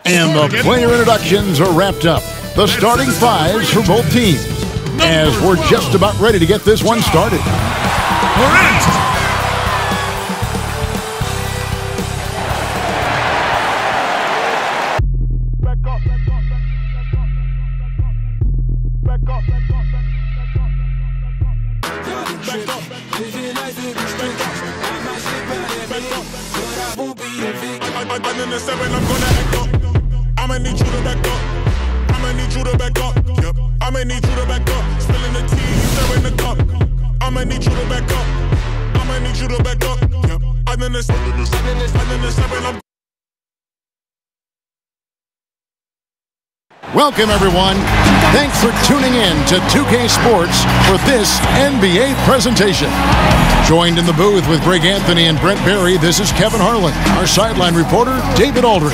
And the player introductions are wrapped up. The starting fives for both teams, as we're just about ready to get this one started. I'ma need you to back up. I'ma need you to back up. Yep. I'ma need you to back up. Spilling the tea, stirring the cup. I'ma need you to back up. I'ma need you to back up. Yep. I'm in the seven. Welcome, everyone. Thanks for tuning in to 2K Sports for this NBA presentation. Joined in the booth with Greg Anthony and Brent Berry, this is Kevin Harlan, our sideline reporter, David Aldridge.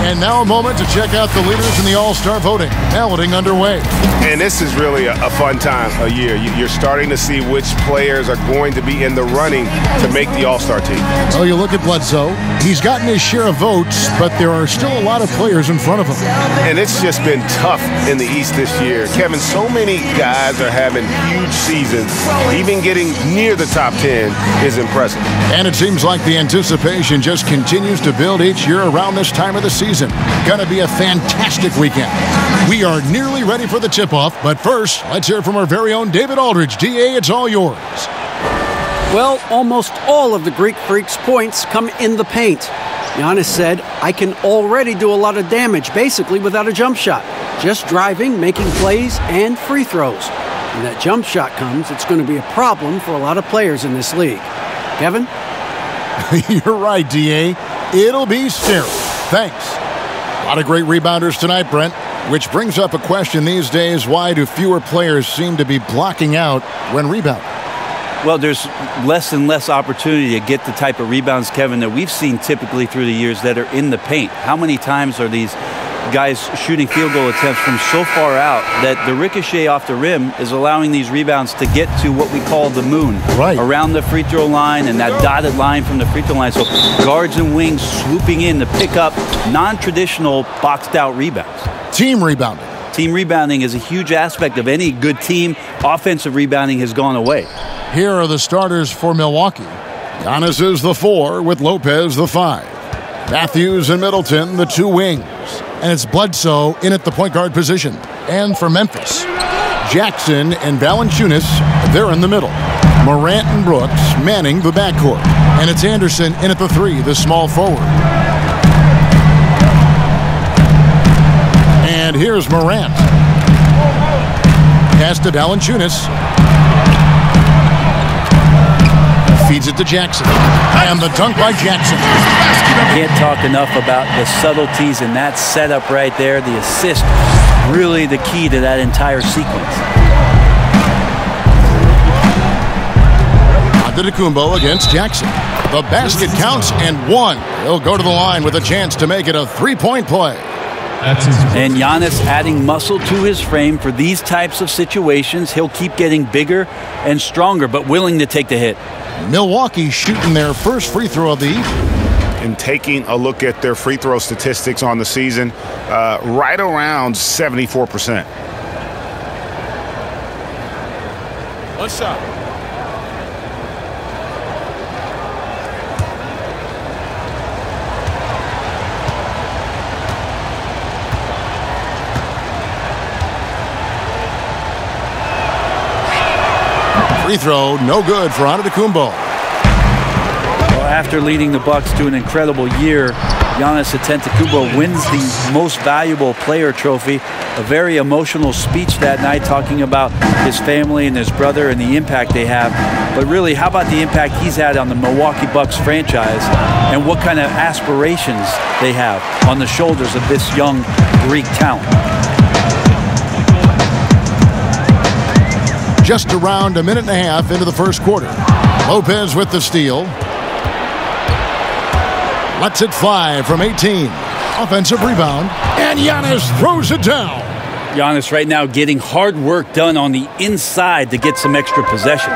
And now a moment to check out the leaders in the All-Star voting. Balloting underway. And this is really a fun time of year. You're starting to see which players are going to be in the running to make the All-Star team. Well, you look at Bledsoe. He's gotten his share of votes, but there are still a lot of players in front of him. And it's just been tough in the East this year. Kevin, so many guys are having huge seasons. Even getting near the top 10 is impressive. And it seems like the anticipation just continues to build each year around this time of the season. Gonna be a fantastic weekend. We are nearly ready for the tip-off, but first, let's hear from our very own David Aldridge. DA, it's all yours. Well, almost all of the Greek Freak's points come in the paint. Giannis said, I can already do a lot of damage, basically without a jump shot. Just driving, making plays, and free throws. When that jump shot comes, it's going to be a problem for a lot of players in this league. Kevin? You're right, DA. It'll be scary. Thanks. A lot of great rebounders tonight, Brent. Which brings up a question these days. Why do fewer players seem to be blocking out when rebounding? Well, there's less and less opportunity to get the type of rebounds, Kevin, that we've seen typically through the years that are in the paint. How many times are these guys shooting field goal attempts from so far out that the ricochet off the rim is allowing these rebounds to get to what we call the moon, right around the free throw line and that dotted line from the free throw line. So guards and wings swooping in to pick up non-traditional boxed out rebounds. Team rebounding. Team rebounding is a huge aspect of any good team. Offensive rebounding has gone away. Here are the starters for Milwaukee. Giannis is the 4 with Lopez the 5. Matthews and Middleton the 2 wings. And it's Bledsoe in at the point guard position. And for Memphis, Jackson and Valanciunas, they're in the middle. Morant and Brooks manning the backcourt. And it's Anderson in at the 3, the small forward. And here's Morant. Pass to Valanciunas. Feeds it to Jackson. And the dunk by Jackson. Can't talk enough about the subtleties in that setup right there. The assist, really the key to that entire sequence. Antetokounmpo against Jackson. The basket counts and 1. He'll go to the line with a chance to make it a 3-point play. And Giannis adding muscle to his frame for these types of situations. He'll keep getting bigger and stronger, but willing to take the hit. Milwaukee shooting their first free throw of the evening. And taking a look at their free throw statistics on the season, right around 74%. One shot. Free throw, no good for Antetokounmpo. Well, after leading the Bucks to an incredible year, Giannis Antetokounmpo wins the Most Valuable Player trophy. A very emotional speech that night talking about his family and his brother and the impact they have. But really, how about the impact he's had on the Milwaukee Bucks franchise and what kind of aspirations they have on the shoulders of this young Greek talent. Just around a minute and a half into the first quarter. Lopez with the steal. Lets it fly from 18. Offensive rebound. And Giannis throws it down. Giannis right now getting hard work done on the inside to get some extra possession.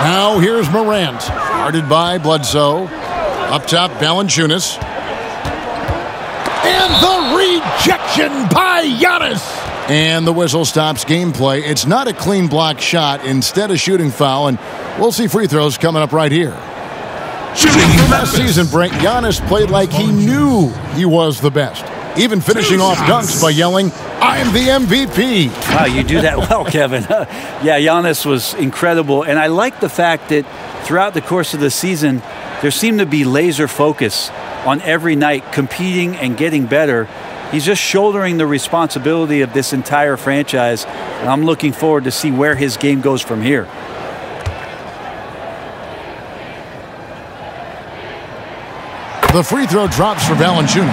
Now here's Morant. Guarded by Bledsoe. Up top, Valanciunas. And the rejection by Giannis. And the whistle stops gameplay. It's not a clean block shot, instead a shooting foul, and we'll see free throws coming up right here. Last season, Brent, Giannis played like he knew he was the best, even finishing off dunks by yelling, "I'm the MVP." Wow, you do that well, Kevin. Yeah, Giannis was incredible, and I like the fact that throughout the course of the season, there seemed to be laser focus on every night, competing and getting better. He's just shouldering the responsibility of this entire franchise, and I'm looking forward to see where his game goes from here. The free throw drops for Valanciunas.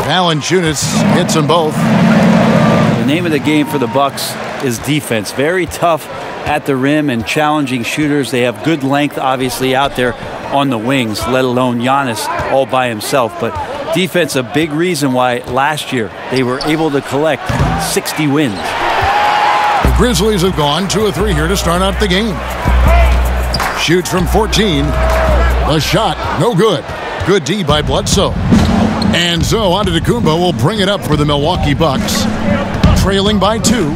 Valanciunas hits them both. The name of the game for the Bucks is defense. Very tough at the rim and challenging shooters. They have good length, obviously, out there on the wings, let alone Giannis all by himself. But defense, a big reason why last year they were able to collect 60 wins. The Grizzlies have gone 2 of 3 here to start out the game. Shoots from 14. The shot, no good. Good D by Bledsoe. And so Antetokounmpo will bring it up for the Milwaukee Bucks, trailing by 2.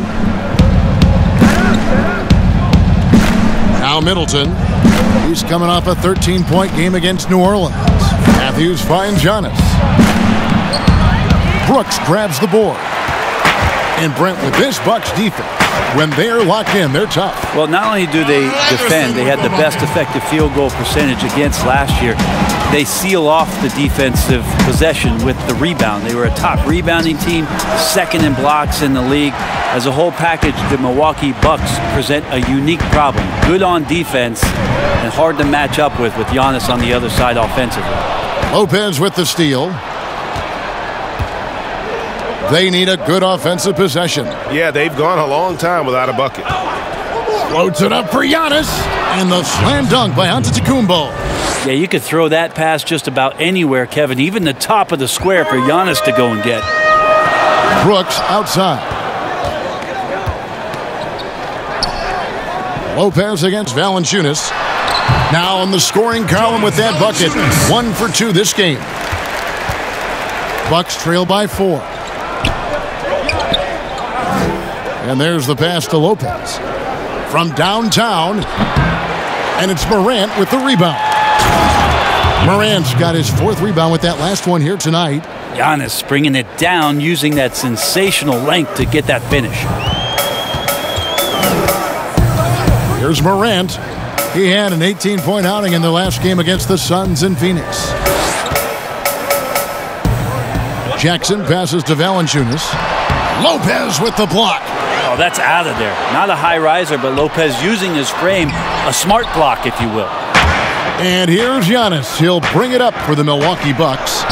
Now Middleton. He's coming off a 13-point game against New Orleans. Matthews finds Giannis. Brooks grabs the board. And Brent, with this Bucks defense, when they're locked in, they're tough. Well, not only do they defend, they had the best effective field goal percentage against last year. They seal off the defensive possession with the rebound. They were a top rebounding team, second in blocks in the league. As a whole package, the Milwaukee Bucks present a unique problem. Good on defense and hard to match up with Giannis on the other side offensively. Lopez with the steal. They need a good offensive possession. Yeah, they've gone a long time without a bucket. Floats it up for Giannis. And the slam dunk by Antetokounmpo. Yeah, you could throw that pass just about anywhere, Kevin, even the top of the square for Giannis to go and get. Brooks outside. Lopez against Valanciunas. Now in the scoring column with that bucket. 1 for 2 this game. Bucks trail by 4. And there's the pass to Lopez. From downtown. And it's Morant with the rebound. Morant's got his 4th rebound with that last one here tonight. Giannis bringing it down, using that sensational length to get that finish. Here's Morant. He had an 18-point outing in the last game against the Suns in Phoenix. Jackson passes to Valanciunas. Lopez with the block. Oh, that's out of there. Not a high riser, but Lopez using his frame, a smart block, if you will. And here's Giannis. He'll bring it up for the Milwaukee Bucks.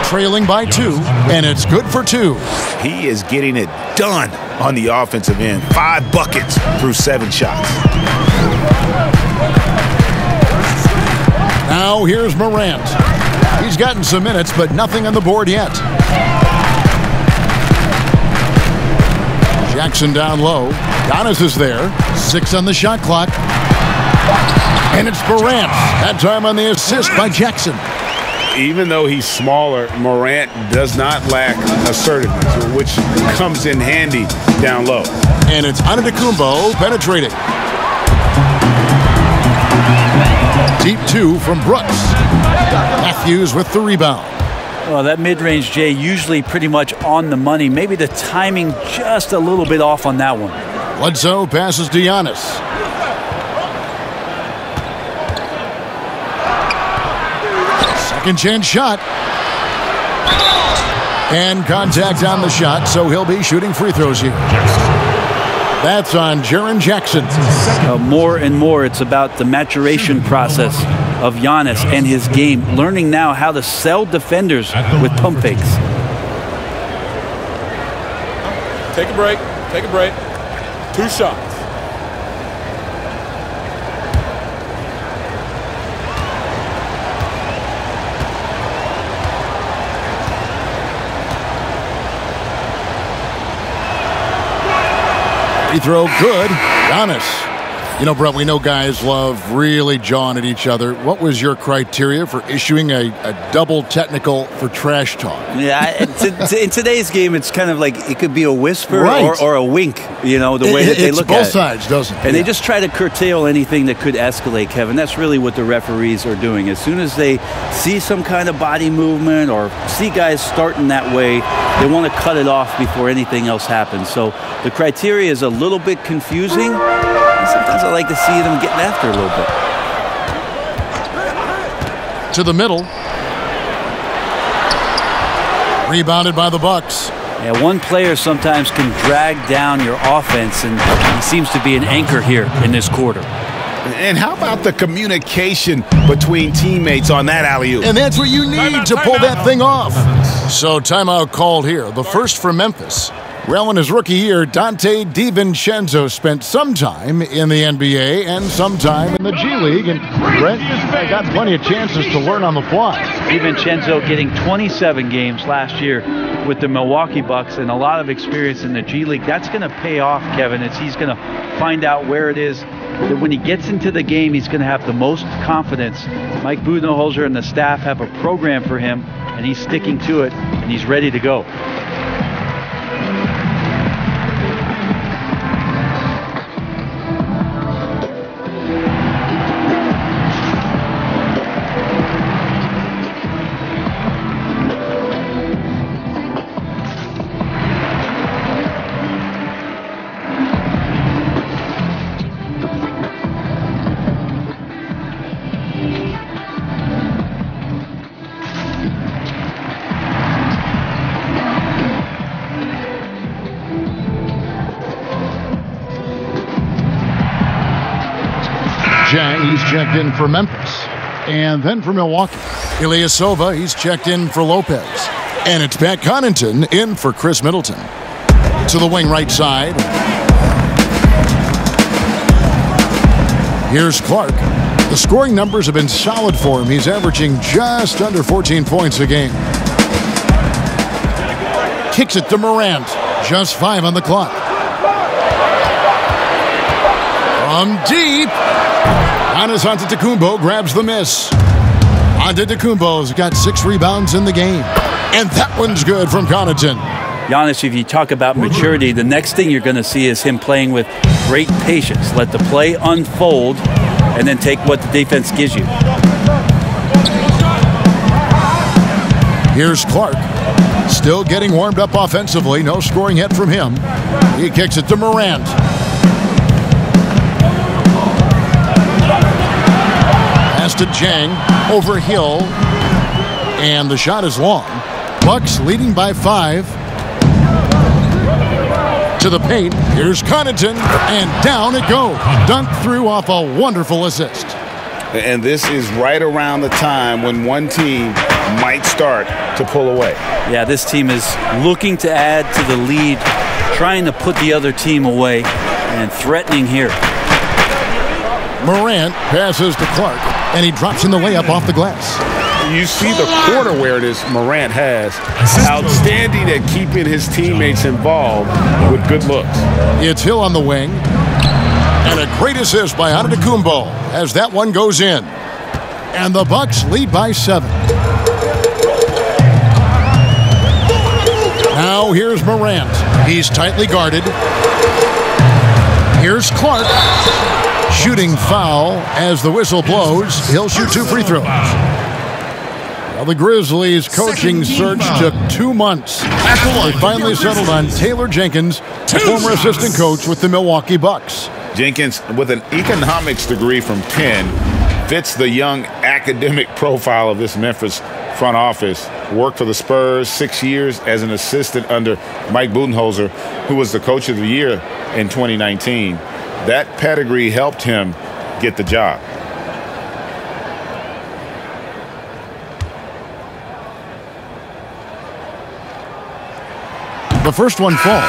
Trailing by 2, and it's good for 2. He is getting it done on the offensive end. 5 buckets through 7 shots. Now here's Morant. He's gotten some minutes, but nothing on the board yet. Jackson down low. Giannis is there. 6 on the shot clock. And it's Morant. That time on the assist by Jackson. Even though he's smaller, Morant does not lack assertiveness, which comes in handy down low. And it's Antetokounmpo penetrating. Deep 2 from Brooks. Matthews with the rebound. Well, that mid-range, Jay, usually pretty much on the money. Maybe the timing just a little bit off on that one. Bledsoe passes to Giannis. Second chance shot. And contact on the shot, so he'll be shooting free throws here. That's on Jaren Jackson. More and more, it's about the maturation process of Giannis and his game, learning now how to sell defenders with pump fakes. Take a break. Take a break. 2 shots. Free throw good. Giannis. You know, Brett, we know guys love really jawing at each other. What was your criteria for issuing a double technical for trash talk? Yeah, in today's game, it's kind of like it could be a whisper Right. or a wink, you know, the way that they look at it. It's both sides, doesn't it? And they just try to curtail anything that could escalate, Kevin. That's really what the referees are doing. As soon as they see some kind of body movement or see guys starting that way, they want to cut it off before anything else happens. So the criteria is a little bit confusing. Sometimes I like to see them getting after a little bit. To the middle. Rebounded by the Bucks. Yeah, one player sometimes can drag down your offense, and he seems to be an anchor here in this quarter. And how about the communication between teammates on that alley-oop? And that's what you need to pull that thing off. So timeout called here. The first for Memphis. Well, in his rookie year, Dante DiVincenzo spent some time in the NBA and some time in the G League. And Brent, I got plenty of chances to learn on the fly. DiVincenzo getting 27 games last year with the Milwaukee Bucks and a lot of experience in the G League. That's going to pay off, Kevin, as he's going to find out where it is that when he gets into the game, he's going to have the most confidence. Mike Budenholzer and the staff have a program for him, and he's sticking to it, and he's ready to go. He's checked in for Memphis. And then for Milwaukee. Ilyasova, he's checked in for Lopez. And it's Pat Connaughton in for Chris Middleton. To the wing right side. Here's Clark. The scoring numbers have been solid for him. He's averaging just under 14 points a game. Kicks it to Morant. Just 5 on the clock. From deep. Giannis Antetokounmpo grabs the miss. Antetokounmpo's got 6 rebounds in the game. And that one's good from Connaughton. Giannis, if you talk about maturity, the next thing you're going to see is him playing with great patience. Let the play unfold and then take what the defense gives you. Here's Clark. Still getting warmed up offensively. No scoring yet from him. He kicks it to Morant. To Jang over Hill, and the shot is long. Bucks leading by 5. To the paint. Here's Connaughton, and down it goes. Dunked through off a wonderful assist. And this is right around the time when one team might start to pull away. Yeah, this team is looking to add to the lead, trying to put the other team away, and threatening here. Morant passes to Clark, and he drops in the layup off the glass. You see the corner awareness Morant has. Outstanding at keeping his teammates involved with good looks. It's Hill on the wing. And a great assist by Antetokounmpo as that one goes in. And the Bucks lead by 7. Now here's Morant. He's tightly guarded. Here's Clark. Shooting foul as the whistle blows. He'll shoot 2 free throws. Well, the Grizzlies' coaching search took 2 months. They finally settled on Taylor Jenkins, a former assistant coach with the Milwaukee Bucks. Jenkins, with an economics degree from Penn, fits the young academic profile of this Memphis front office. Worked for the Spurs 6 years as an assistant under Mike Budenholzer, who was the coach of the year in 2019. That pedigree helped him get the job. The first one falls.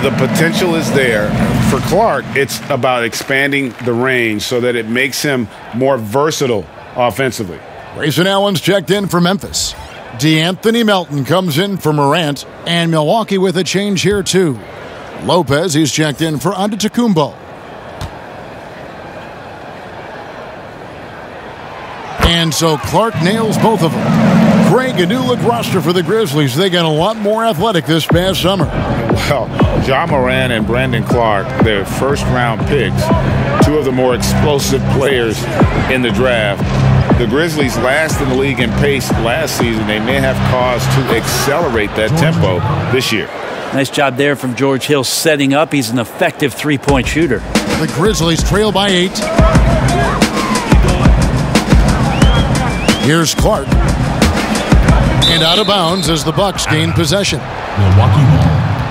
The potential is there. For Clark, it's about expanding the range so that it makes him more versatile offensively. Grayson Allen's checked in for Memphis. DeAnthony Melton comes in for Morant, and Milwaukee with a change here too. Lopez, he's checked in for Antetokounmpo. And so Clark nails both of them. Greg, a new look roster for the Grizzlies. They got a lot more athletic this past summer. Well, Ja Morant and Brandon Clark, their first-round picks, two of the more explosive players in the draft. The Grizzlies last in the league in pace last season. They may have cause to accelerate that tempo this year. Nice job there from George Hill setting up. He's an effective three-point shooter. The Grizzlies trail by 8. Here's Clark. And out of bounds as the Bucks gain possession. Milwaukee ball.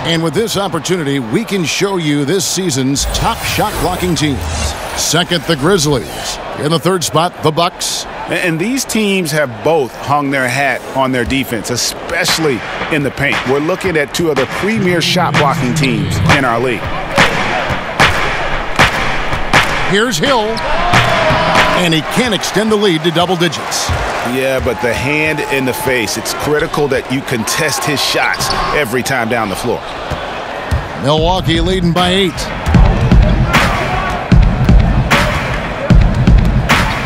And with this opportunity, we can show you this season's top shot blocking teams. Second, the Grizzlies. In the third spot, the Bucks. And these teams have both hung their hat on their defense, especially in the paint. We're looking at two of the premier shot blocking teams in our league. Here's Hill. And he can't extend the lead to double digits. Yeah, but the hand in the face, it's critical that you contest his shots every time down the floor. Milwaukee leading by 8.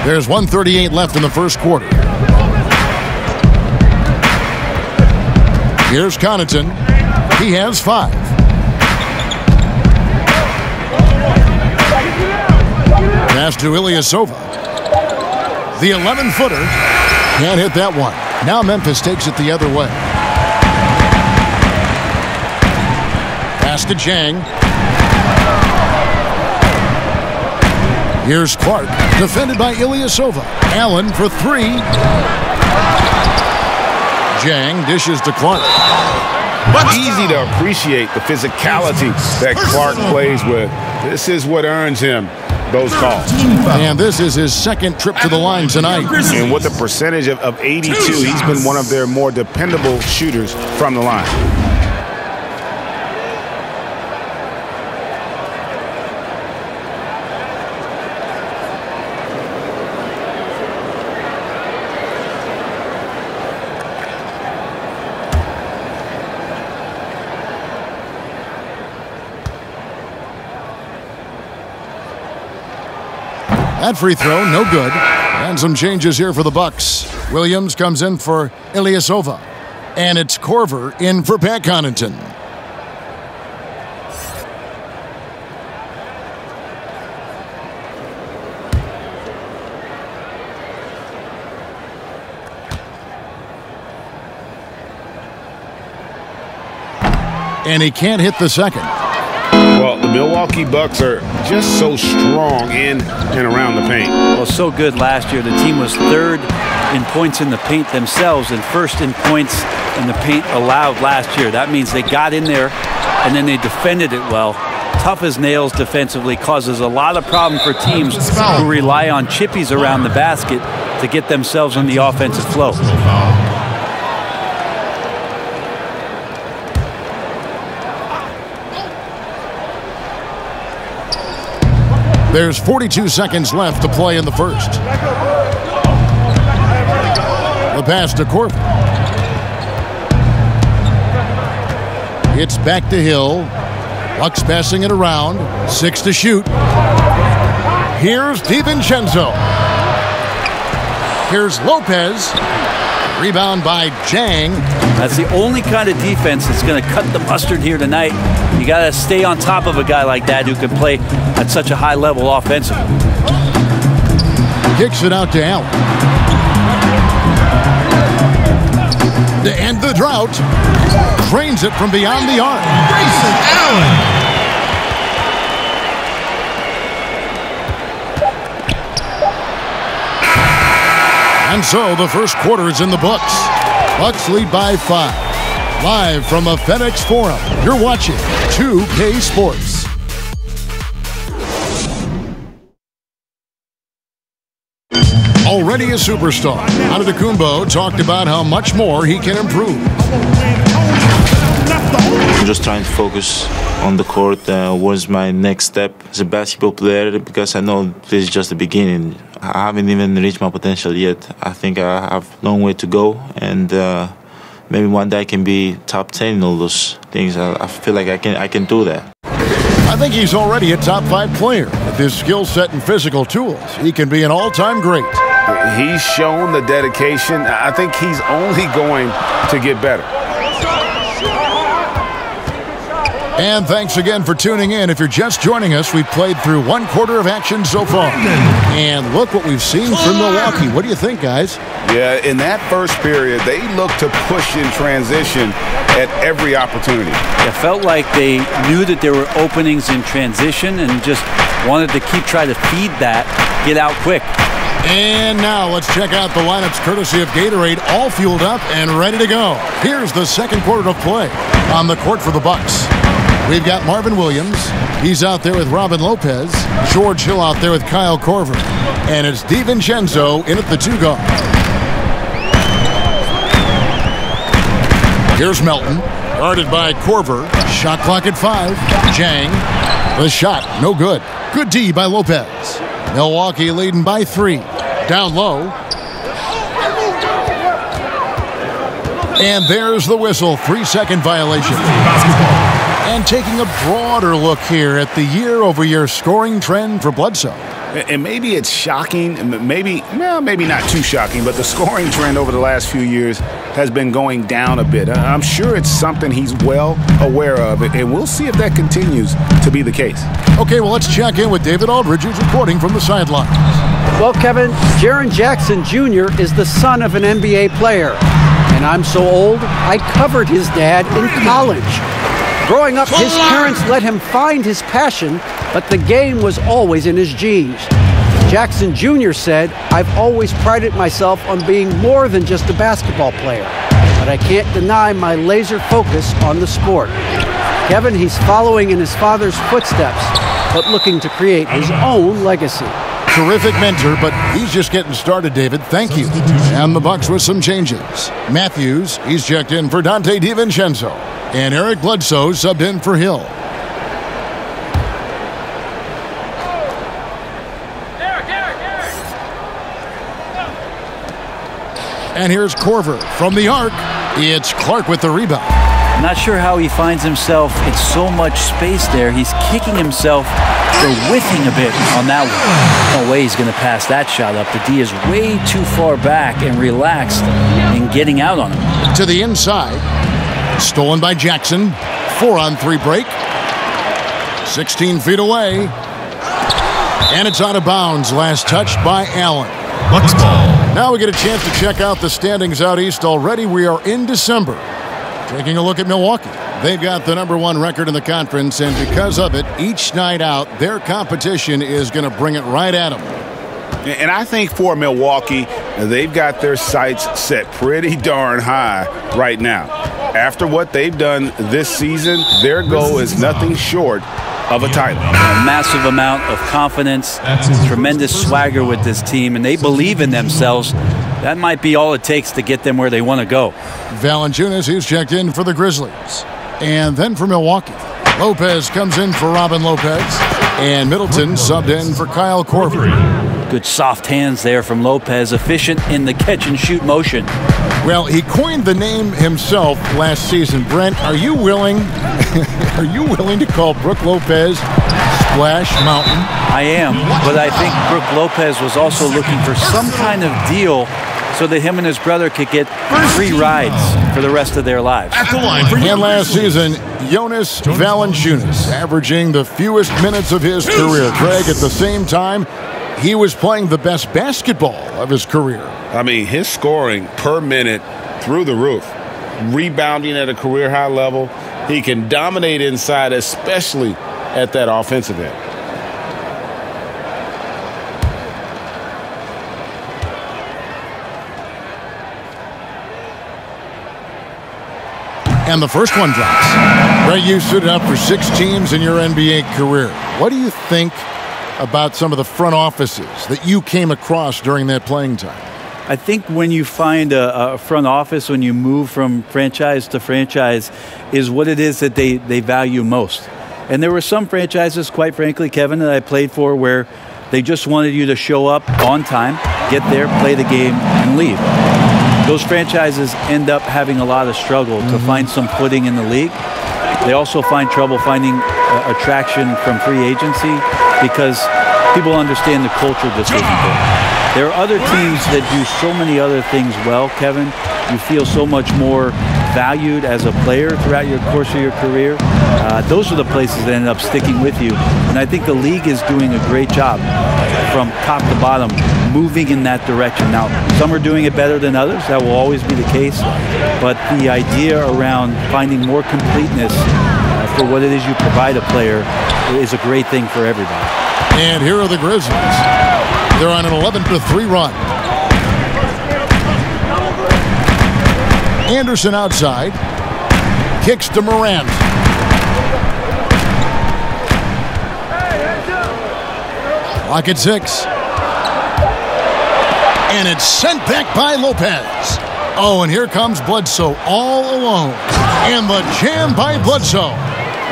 There's 1:38 left in the first quarter. Here's Connaughton. He has 5. Pass to Ilyasova. The 11-footer. Can't hit that one. Now Memphis takes it the other way. Pass to Jang. Here's Clark, defended by Ilyasova. Allen for 3. Jang dishes to Clark. Easy to appreciate the physicality that Clark plays with. This is what earns him those calls. And this is his second trip to the line tonight. And with a percentage of 82, he's been one of their more dependable shooters from the line. That free throw, no good. And some changes here for the Bucks. Williams comes in for Ilyasova. And it's Korver in for Pat Connaughton. And he can't hit the second. Well, the Milwaukee Bucks are just so strong in and around the paint. Well, so good last year. The team was third in points in the paint themselves and first in points in the paint allowed last year. That means they got in there and then they defended it well. Tough as nails defensively, causes a lot of problem for teams who rely on chippies around the basket to get themselves in the offensive flow. There's 42 seconds left to play in the first. The pass to Korver. It's back to Hill. Bucks passing it around. 6 to shoot. Here's DiVincenzo. Here's Lopez. Rebound by Jang. That's the only kind of defense that's going to cut the mustard here tonight. You got to stay on top of a guy like that who can play at such a high level offensively. Kicks it out to Allen. To end the drought, drains it from beyond the arc. Grayson Allen. And so the first quarter is in the books. Bucks lead by 5. Live from the FedEx Forum, you're watching 2K Sports. Already a superstar, Antetokounmpo talked about how much more he can improve. I'm just trying to focus on the court. What's my next step as a basketball player? Because I know this is just the beginning. I haven't even reached my potential yet. I think I have a long way to go, and maybe one day I can be top 10 in all those things. I feel like I can do that. I think he's already a top 5 player. With his skill set and physical tools, he can be an all-time great. He's shown the dedication. I think he's only going to get better. And thanks again for tuning in. If you're just joining us, we've played through 1/4 of action so far. And look what we've seen from Milwaukee. What do you think, guys? Yeah, in that first period, they looked to push in transition at every opportunity. It felt like they knew that there were openings in transition and just wanted to try to feed that, get out quick. And now let's check out the lineups courtesy of Gatorade, all fueled up and ready to go. Here's the second quarter of play. On the court for the Bucks, we've got Marvin Williams. He's out there with Robin Lopez. George Hill out there with Kyle Korver. And it's DiVincenzo in at the 2 guard. Here's Melton, guarded by Korver. Shot clock at 5. Jang. The shot, no good. Good D by Lopez. Milwaukee leading by 3. Down low. And there's the whistle. 3-second violation. And taking a broader look here at the year-over-year scoring trend for Bledsoe. And maybe it's shocking, maybe not too shocking, but the scoring trend over the last few years has been going down a bit. I'm sure it's something he's well aware of, and we'll see if that continues to be the case. Okay, well, let's check in with David Aldridge, who's reporting from the sidelines. Well, Kevin, Jaren Jackson Jr. is the son of an NBA player. And I'm so old, I covered his dad in college. Growing up, his parents let him find his passion, but the game was always in his genes. Jackson Jr. said, "I've always prided myself on being more than just a basketball player, but I can't deny my laser focus on the sport." Kevin, he's following in his father's footsteps, but looking to create his own legacy. Terrific mentor, but he's just getting started, David. Thank you. And the Bucks with some changes. Matthews, he's checked in for Dante DiVincenzo. And Eric Bledsoe subbed in for Hill. And here's Korver from the arc. It's Clark with the rebound. Not sure how he finds himself in so much space there. He's kicking himself for whiffing a bit on that one. No way he's going to pass that shot up. The D is way too far back and relaxed in getting out on him. To the inside. Stolen by Jackson. 4-on-3 break. 16 feet away. And it's out of bounds. Last touched by Allen. Bucks ball. Now we get a chance to check out the standings out east already. We are in December. Taking a look at Milwaukee. They've got the #1 record in the conference, and because of it, each night out, their competition is going to bring it right at them. And I think for Milwaukee, they've got their sights set pretty darn high right now. After what they've done this season, their goal is nothing short of a title. A massive amount of confidence, tremendous swagger with this team, and they believe in themselves. That might be all it takes to get them where they want to go. Valanciunas, who's checked in for the Grizzlies. And then for Milwaukee, Lopez comes in for Robin Lopez. And Middleton subbed in for Kyle Korver. Good soft hands there from Lopez, efficient in the catch-and-shoot motion. Well, he coined the name himself last season. Brent, are you willing to call Brook Lopez Splash Mountain? I am, but I think Brook Lopez was also looking for some kind of deal so that him and his brother could get free rides for the rest of their lives. And last season, Jonas Valanciunas averaging the fewest minutes of his career. Craig, at the same time, he was playing the best basketball of his career. I mean, his scoring per minute through the roof. Rebounding at a career-high level. He can dominate inside, especially at that offensive end. And the first one drops. Greg, you stood up for 6 teams in your NBA career. What do you think about some of the front offices that you came across during that playing time? I think when you find a front office, when you move from franchise to franchise, is what it is that they value most. And there were some franchises, quite frankly, Kevin, that I played for where they just wanted you to show up on time, get there, play the game, and leave. those franchises end up having a lot of struggle to find some footing in the league. They also find trouble finding attraction from free agency because people understand the culture just isn't there. There are other teams that do so many other things well, Kevin. You feel so much more valued as a player throughout your course of your career. Those are the places that end up sticking with you. And I think the league is doing a great job from top to bottom, moving in that direction. Now, some are doing it better than others. That will always be the case. But the idea around finding more completeness for what it is you provide a player is a great thing for everybody. And here are the Grizzlies. They're on an 11-3 run. Anderson outside. Kicks to Morant. Clock at 6. And it's sent back by Lopez. Oh, and here comes Bledsoe all alone. And the jam by Bledsoe.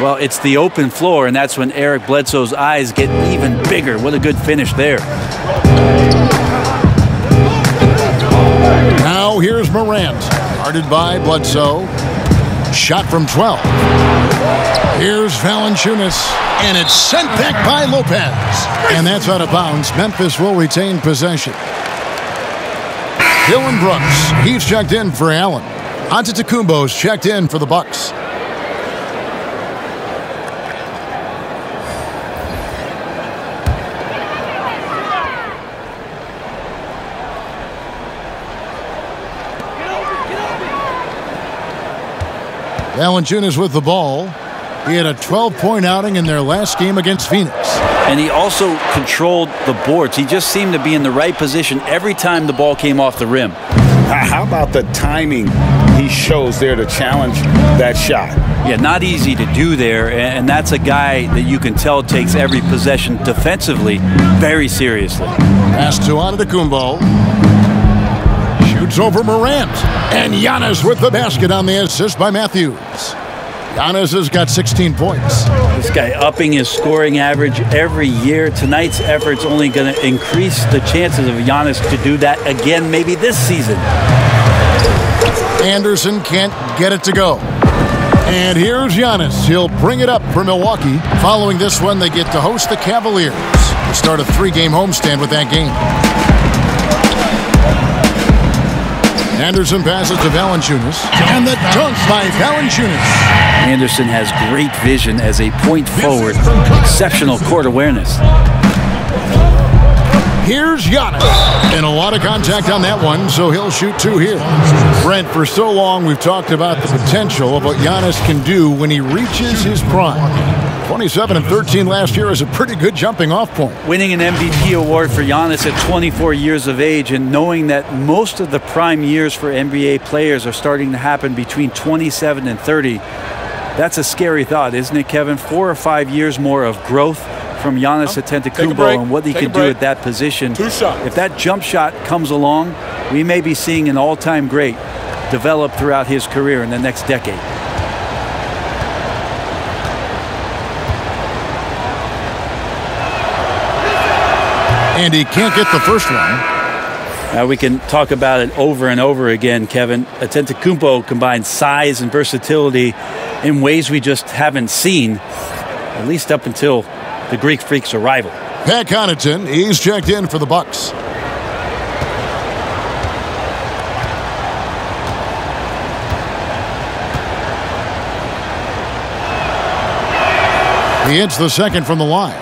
Well, it's the open floor, and that's when Eric Bledsoe's eyes get even bigger. What a good finish there. Now here's Morant. Guarded by Bledsoe. Shot from 12. Here's Valanciunas. And it's sent back by Lopez. And that's out of bounds. Memphis will retain possession. Dylan Brooks. He's checked in for Allen. Antetokounmpo's checked in for the Bucks. Valanciunas with the ball. He had a 12-point outing in their last game against Phoenix. And he also controlled the boards. He just seemed to be in the right position every time the ball came off the rim. How about the timing he shows there to challenge that shot? Yeah, not easy to do there, and that's a guy that you can tell takes every possession defensively very seriously. Pass to Antetokounmpo. Shoots over Morant. And Giannis with the basket on the assist by Matthews. Giannis has got 16 points. This guy upping his scoring average every year. Tonight's effort's only going to increase the chances of Giannis to do that again maybe this season. Anderson can't get it to go. And here's Giannis. He'll bring it up for Milwaukee. Following this one, they get to host the Cavaliers. They start a 3-game homestand with that game. Anderson passes to Valanciunas. And the dunk by Valanciunas. Anderson has great vision as a point forward. Exceptional court awareness. Here's Giannis. And a lot of contact on that one, so he'll shoot 2 here. Brent, for so long we've talked about the potential of what Giannis can do when he reaches his prime. 27 and 13 last year is a pretty good jumping off point. Winning an MVP award for Giannis at 24 years of age and knowing that most of the prime years for NBA players are starting to happen between 27 and 30. That's a scary thought, isn't it, Kevin? 4 or 5 years more of growth from Giannis Antetokounmpo and what he can do at that position. If that jump shot comes along, we may be seeing an all-time great develop throughout his career in the next decade. And he can't get the first one. We can talk about it over and over again, Kevin. Antetokounmpo combines size and versatility in ways we just haven't seen, at least up until the Greek Freak's arrival. Pat Connaughton, he's checked in for the Bucks. He hits the second from the line.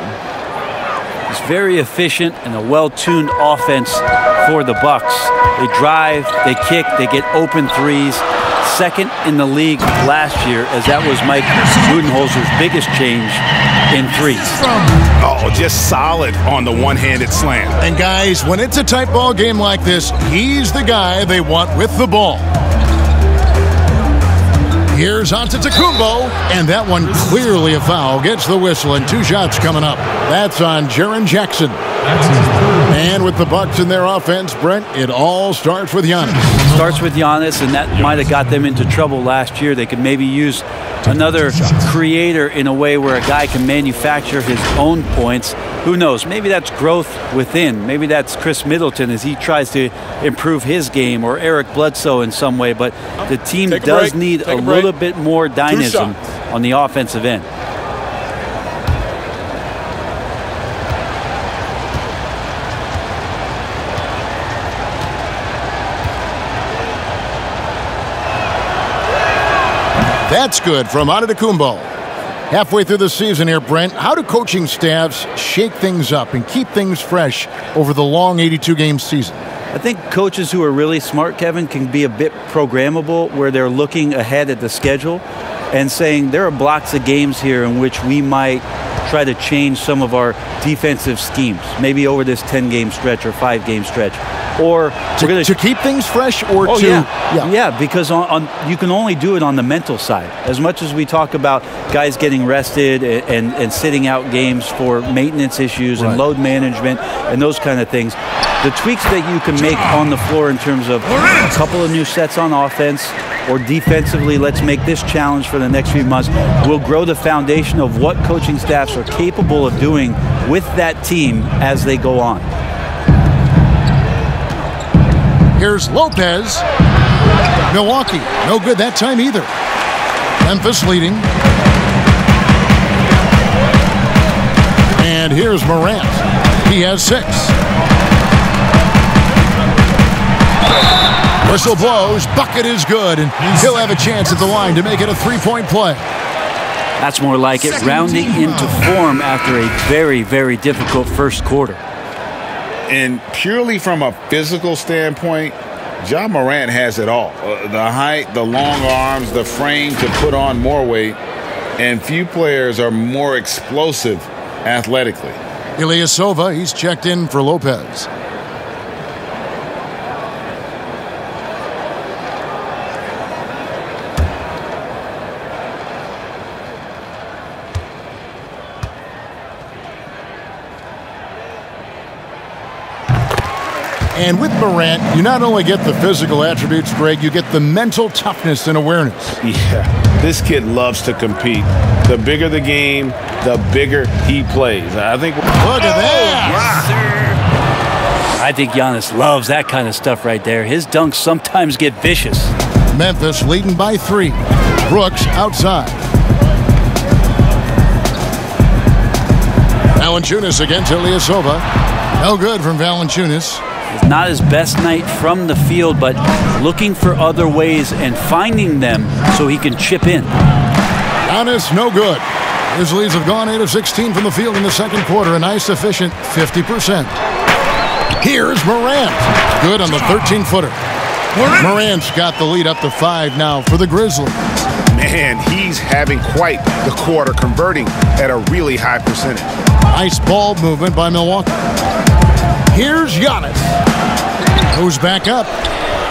It's very efficient and a well-tuned offense for the Bucks. They drive, they kick, they get open threes. Second in the league last year, as that was Mike Budenholzer's biggest change in threes. Oh, just solid on the one-handed slam. And guys, when it's a tight ball game like this, he's the guy they want with the ball. Here's Antetokounmpo, and that one clearly a foul. Gets the whistle, and 2 shots coming up. That's on Jaren Jackson. And with the Bucks in their offense, Brent, it all starts with Giannis. Starts with Giannis, and that might have got them into trouble last year. They could maybe use another creator in a way where a guy can manufacture his own points. Who knows? Maybe that's growth within. Maybe that's Chris Middleton as he tries to improve his game, or Eric Bledsoe in some way. But the team does need a little bit more dynamism on the offensive end. That's good from Antetokounmpo. Halfway through the season here, Brent, how do coaching staffs shake things up and keep things fresh over the long 82-game season? I think coaches who are really smart, Kevin, can be a bit programmable where they're looking ahead at the schedule and saying there are blocks of games here in which we might try to change some of our defensive schemes, maybe over this 10-game stretch or 5-game stretch. Or to keep things fresh, or yeah, because you can only do it on the mental side. As much as we talk about guys getting rested and sitting out games for maintenance issues and load management and those kind of things, the tweaks that you can make on the floor in terms of a couple of new sets on offense or defensively, let's make this challenge for the next few months, will grow the foundation of what coaching staffs are capable of doing with that team as they go on. Here's Lopez. Milwaukee, no good that time either. Memphis leading. And here's Morant. He has 6. Whistle blows, bucket is good, and he'll have a chance at the line to make it a 3-point play. That's more like it, rounding into form after a very, very difficult first quarter. And purely from a physical standpoint, Ja Morant has it all. The height, the long arms, the frame to put on more weight, and few players are more explosive athletically. Ilyasova, he's checked in for Lopez. And with Morant, you not only get the physical attributes, Greg, you get the mental toughness and awareness. Yeah, this kid loves to compete. The bigger the game, the bigger he plays. I think. Look at that! I think Giannis loves that kind of stuff right there. His dunks sometimes get vicious. Memphis leading by 3. Brooks outside. Valanciunas against Ilyasova. No good from Valanciunas. Not his best night from the field, but looking for other ways and finding them so he can chip in. Giannis, no good. Grizzlies have gone 8 of 16 from the field in the second quarter, a nice efficient 50%. Here's Morant. Good on the 13-footer. Morant's got the lead up to 5 now for the Grizzlies. Man, he's having quite the quarter, converting at a really high percentage. Nice ball movement by Milwaukee. Here's Giannis. Goes back up.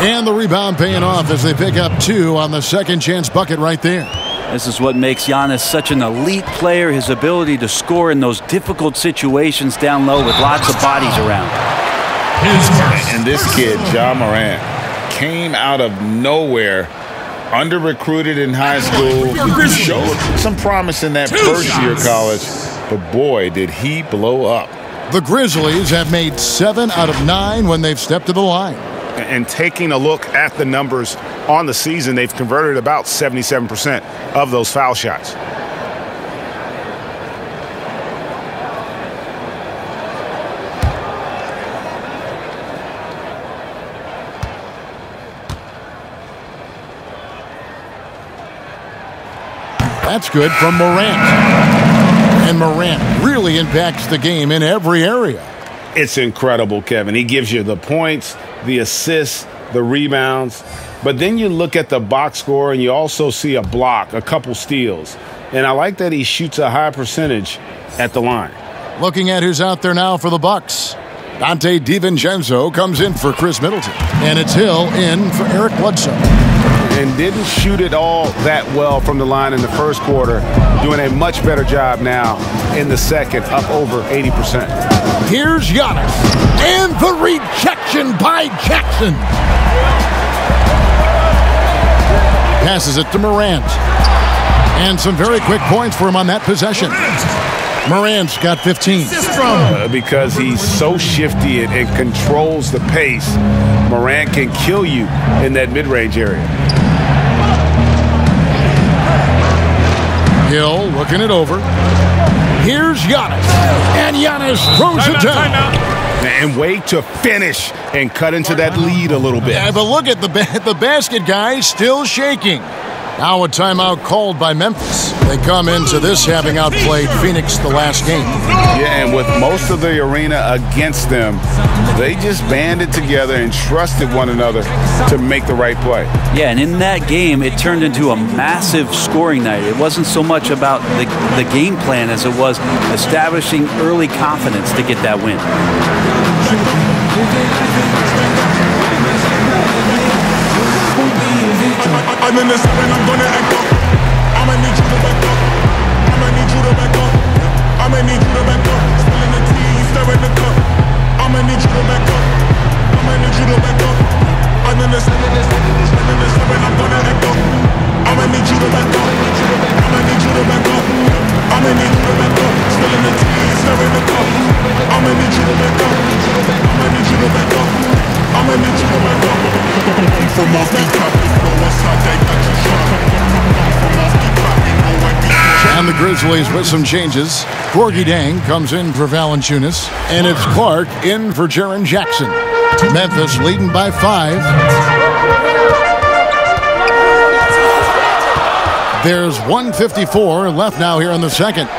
And the rebound paying off as they pick up 2 on the second chance bucket right there. This is what makes Giannis such an elite player, his ability to score in those difficult situations down low with lots of bodies around. And this kid, Ja Morant, came out of nowhere, under-recruited in high school, showed some promise in that first year of college, but boy, did he blow up. The Grizzlies have made 7 out of 9 when they've stepped to the line. And taking a look at the numbers on the season, they've converted about 77% of those foul shots. That's good from Morant. And Morant really impacts the game in every area. It's incredible, Kevin. He gives you the points, the assists, the rebounds. But then you look at the box score and you also see a block, a couple steals. And I like that he shoots a high percentage at the line. Looking at who's out there now for the Bucks. Dante DiVincenzo comes in for Chris Middleton. And it's Hill in for Eric Bledsoe. And didn't shoot it all that well from the line in the first quarter. Doing a much better job now in the second, up over 80%. Here's Giannis. And the rejection by Jackson. Passes it to Morant. And some very quick points for him on that possession. Morant's got 15. Because he's so shifty and controls the pace, Morant can kill you in that mid-range area. Hill looking it over. Here's Giannis. And Giannis throws it down. And Wade to finish and cut into that lead a little bit. Yeah, but look at the basket guy still shaking. Now a timeout called by Memphis. They come into this having outplayed Phoenix the last game. Yeah, and with most of the arena against them, they just banded together and trusted one another to make the right play. Yeah, and in that game, it turned into a massive scoring night. It wasn't so much about the game plan as it was establishing early confidence to get that win. I'm in the seven, I'm gonna act up. I'ma need you to back up. I'ma need you to back up. I'ma need you to back up. Spilling the tea, stirring the cup. I'ma need you to back up. I'ma need you to back up. I'm in the seven, I'm gonna act up. I'ma need you to back up. I'ma need you to back up. I'ma need you to back up. Spilling the tea, stirring the cup. I'ma need you to back up. I'ma need you to back up. I'ma need you to back up. From off the top, and the Grizzlies with some changes. Gorgie Dang comes in for Valanciunas, and it's Clark in for Jaren Jackson. Memphis leading by 5. There's 1:54 left now here in the second.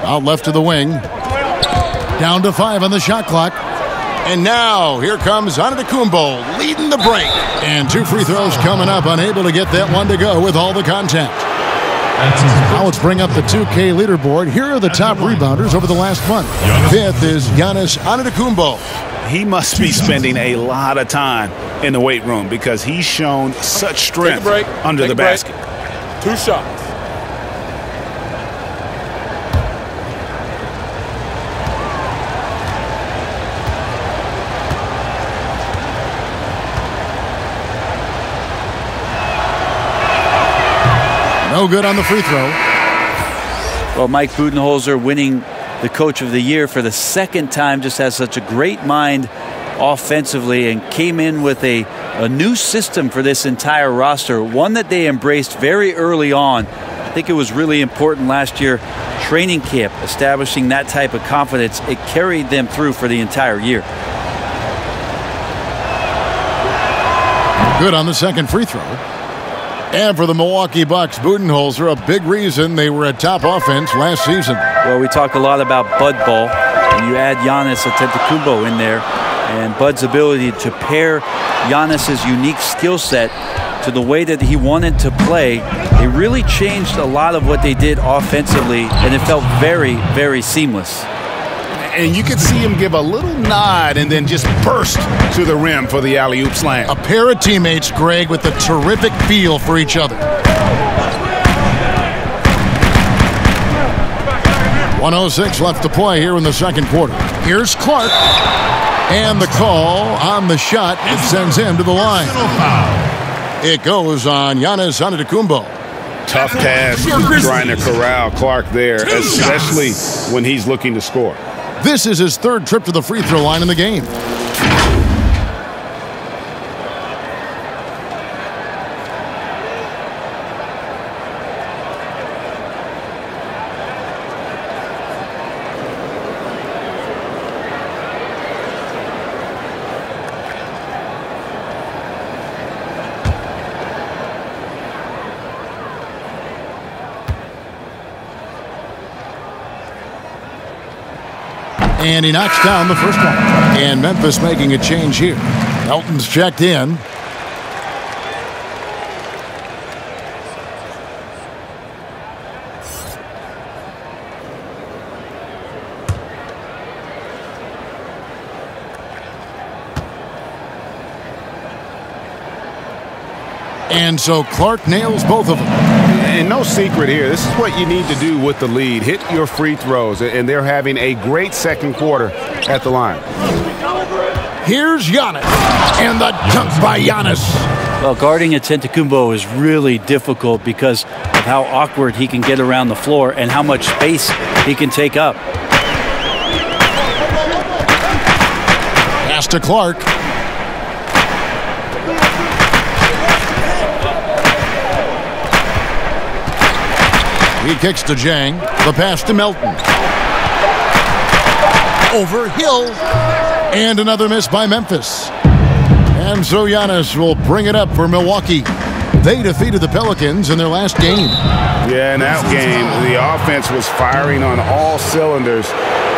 Out left to the wing. Down to 5 on the shot clock. And now, here comes Antetokounmpo leading the break. And 2 free throws coming up, unable to get that one to go with all the contact. Now let's bring up the 2K leaderboard. Here are the top rebounders over the last month. 5th is Giannis Antetokounmpo. He must be spending a lot of time in the weight room because he's shown such strength under the basket. 2 shots. No good on the free throw. Well, Mike Budenholzer winning the Coach of the Year for the second time, just has such a great mind offensively and came in with a new system for this entire roster, one that they embraced very early on. I think it was really important last year, training camp, establishing that type of confidence. It carried them through for the entire year. Good on the second free throw. And for the Milwaukee Bucks, Budenholzer, a big reason they were at top offense last season. Well, we talk a lot about Bud Ball, and you add Giannis Antetokounmpo in there, and Bud's ability to pair Giannis's unique skill set to the way that he wanted to play. It really changed a lot of what they did offensively, and it felt very, very seamless. And you could see him give a little nod and then just burst to the rim for the alley-oop slam. A pair of teammates, Greg, with a terrific feel for each other. 1:06 left to play here in the second quarter. Here's Clark. And the call on the shot, it sends him to the line. It goes on Giannis Antetokounmpo. Tough task trying to corral Clark there, especially when he's looking to score. This is his 3rd trip to the free throw line in the game. And he knocks down the first one. And Memphis making a change here. Elton's checked in. And so Clark nails both of them. And no secret here. This is what you need to do with the lead. Hit your free throws. And they're having a great second quarter at the line. Here's Giannis. And the dunk by Giannis. Well, guarding Antetokounmpo is really difficult because of how awkward he can get around the floor and how much space he can take up. Pass to Clark. He kicks to Jang. The pass to Melton. Over Hill. And another miss by Memphis. And so Giannis will bring it up for Milwaukee. They defeated the Pelicans in their last game. Yeah, in that game, the offense was firing on all cylinders,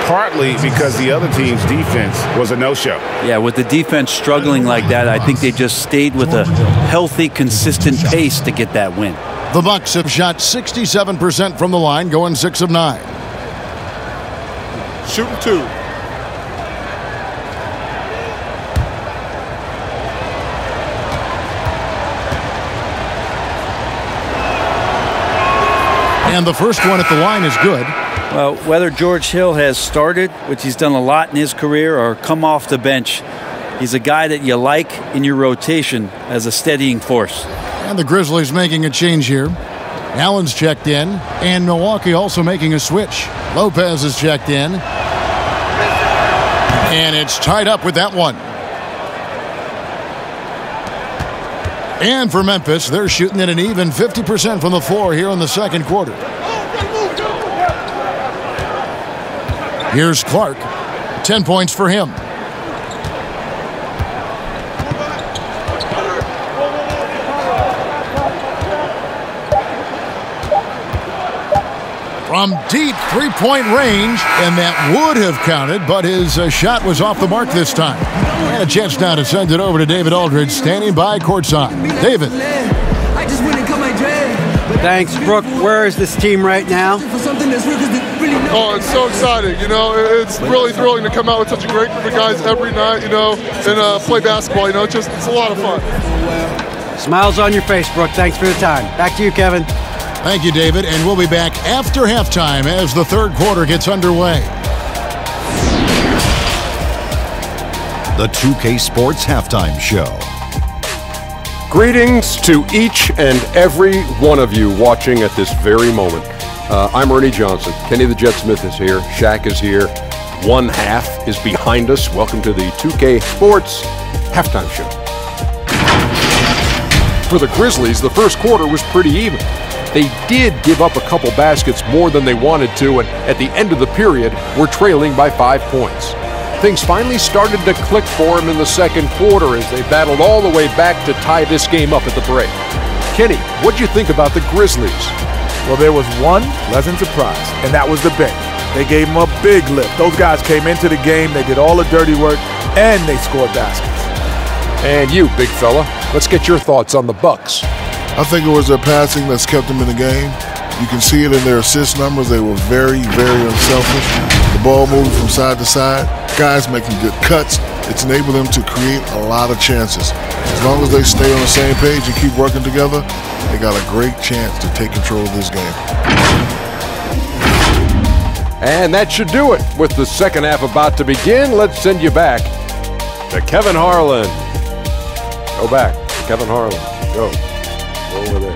partly because the other team's defense was a no-show. Yeah, with the defense struggling like that, I think they just stayed with a healthy, consistent pace to get that win. The Bucks have shot 67% from the line, going 6 of 9. Shooting 2. And the first one at the line is good. Well, whether George Hill has started, which he's done a lot in his career, or come off the bench, he's a guy that you like in your rotation as a steadying force. And the Grizzlies making a change here. Allen's checked in, and Milwaukee also making a switch. Lopez is checked in. And it's tied up with that one. And for Memphis, they're shooting at an even 50% from the floor here in the second quarter. Here's Clark. 10 points for him. From deep three-point range, and that would have counted, but his shot was off the mark this time. And a chance now to send it over to David Aldridge, standing by courtside. David. Thanks, Brooke. Where is this team right now? Oh, it's so exciting. You know, it's really thrilling to come out with such a great group of guys every night, you know, and play basketball. You know, it's a lot of fun. Smiles on your face, Brooke. Thanks for the time. Back to you, Kevin. Thank you, David, and we'll be back after halftime as the third quarter gets underway. The 2K Sports Halftime Show. Greetings to each and every one of you watching at this very moment. I'm Ernie Johnson. Kenny the Jet Smith is here. Shaq is here. One half is behind us. Welcome to the 2K Sports Halftime Show. For the Grizzlies, the first quarter was pretty even. They did give up a couple baskets more than they wanted to, and at the end of the period, were trailing by 5 points. Things finally started to click for them in the second quarter as they battled all the way back to tie this game up at the break. Kenny, what'd you think about the Grizzlies? Well, there was one pleasant surprise, and that was the bench. They gave them a big lift. Those guys came into the game, they did all the dirty work, and they scored baskets. And you, big fella, let's get your thoughts on the Bucks. I think it was their passing that's kept them in the game. You can see it in their assist numbers. They were very, very unselfish. The ball moved from side to side. Guys making good cuts. It's enabled them to create a lot of chances. As long as they stay on the same page and keep working together, they got a great chance to take control of this game. And that should do it. With the second half about to begin, let's send you back to Kevin Harlan. Go back to Kevin Harlan. Go. Over there.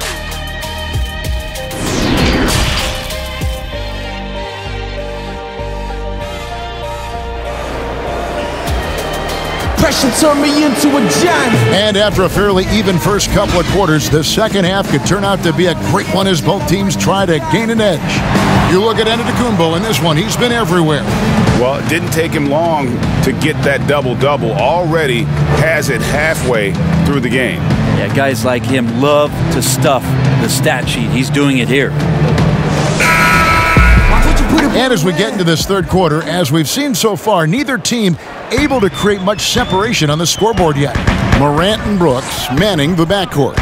Pressure turned me into a giant. And after a fairly even first couple of quarters, the second half could turn out to be a great one as both teams try to gain an edge. You look at Antetokounmpo in this one, he's been everywhere. Well, it didn't take him long to get that double-double. Already has it halfway through the game. Yeah, guys like him love to stuff the stat sheet. He's doing it here. And as we get into this third quarter, as we've seen so far, neither team able to create much separation on the scoreboard yet. Morant and Brooks manning the backcourt.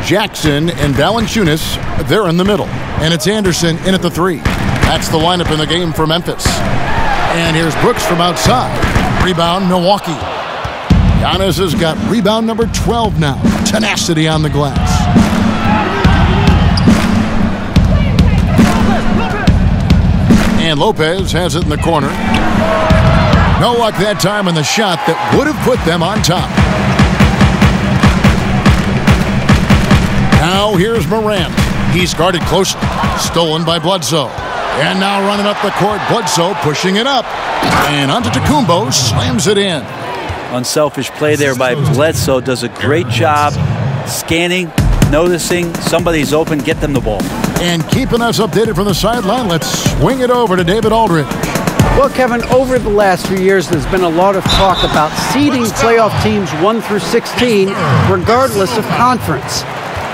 Jackson and Valanciunas, they're in the middle. And it's Anderson in at the 3. That's the lineup in the game for Memphis. And here's Brooks from outside. Rebound, Milwaukee. Giannis has got rebound number 12 now. Tenacity on the glass. And Lopez has it in the corner. No luck that time in the shot that would have put them on top. Now here's Morant. He's guarded closely. Stolen by Bledsoe. And now running up the court, Bledsoe pushing it up. And Antetokounmpo slams it in. Unselfish play there by Bledsoe. Does a great job scanning, noticing somebody's open, get them the ball. And keeping us updated from the sideline, let's swing it over to David Aldridge. Well, Kevin, over the last few years, there's been a lot of talk about seeding playoff teams 1 through 16, regardless of conference.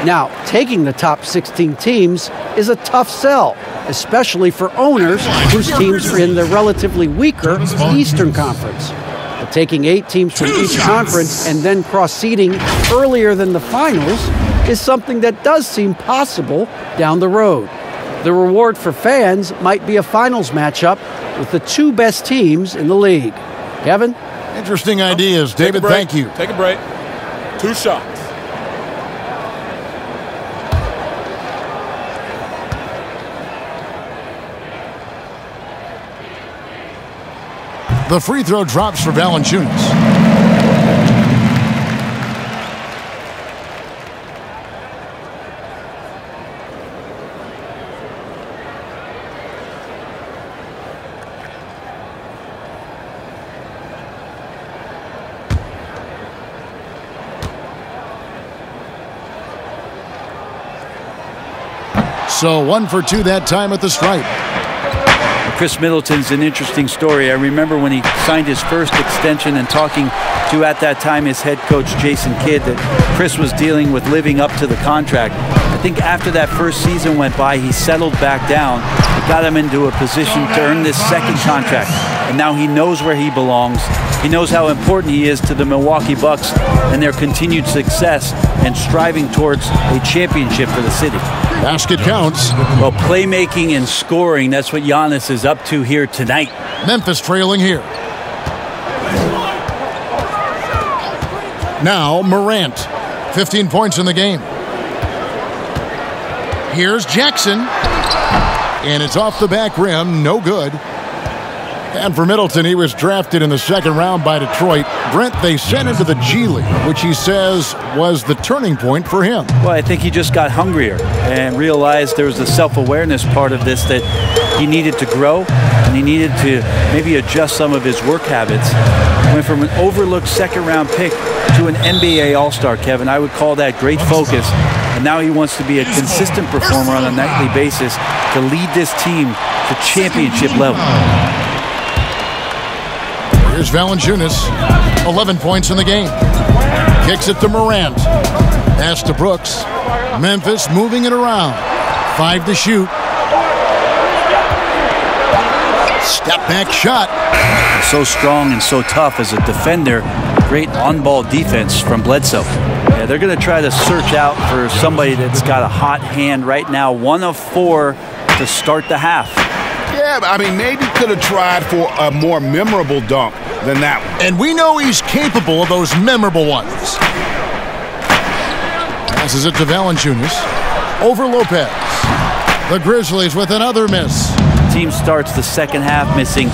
Now, taking the top 16 teams is a tough sell, especially for owners whose teams are in the relatively weaker Eastern Conference. But taking 8 teams from each conference and then cross-seeding earlier than the finals is something that does seem possible down the road. The reward for fans might be a finals matchup with the 2 best teams in the league. Kevin? Interesting ideas. David, thank you. Take a break. 2 shots. The free throw drops for Valanciunas. So 1 for 2 that time at the stripe. Chris Middleton's an interesting story. I remember when he signed his first extension and talking to, at that time, his head coach, Jason Kidd, that Chris was dealing with living up to the contract. I think after that first season went by, he settled back down. It got him into a position to earn this second contract. And now he knows where he belongs. He knows how important he is to the Milwaukee Bucks and their continued success and striving towards a championship for the city. Basket counts. Well, playmaking and scoring, that's what Giannis is up to here tonight. Memphis trailing here. Now Morant. 15 points in the game. Here's Jackson. And it's off the back rim. No good. And for Middleton, he was drafted in the 2nd round by Detroit. Brent, they sent him to the G League, which he says was the turning point for him. Well, I think he just got hungrier and realized there was a self-awareness part of this that he needed to grow and he needed to maybe adjust some of his work habits. Went from an overlooked 2nd round pick to an NBA All-Star, Kevin. I would call that great focus. And now he wants to be a consistent performer on a nightly basis to lead this team to championship level. Here's Valanciunas, 11 points in the game. Kicks it to Morant. Pass to Brooks. Memphis moving it around. 5 to shoot. Step back shot. So strong and so tough as a defender. Great on-ball defense from Bledsoe. Yeah, they're going to try to search out for somebody that's got a hot hand right now. 1 of 4 to start the half. Yeah, I mean, maybe could have tried for a more memorable dunk than that one. And we know he's capable of those memorable ones. Passes it to Valanciunas. Over Lopez. The Grizzlies with another miss. Team starts the 2nd half missing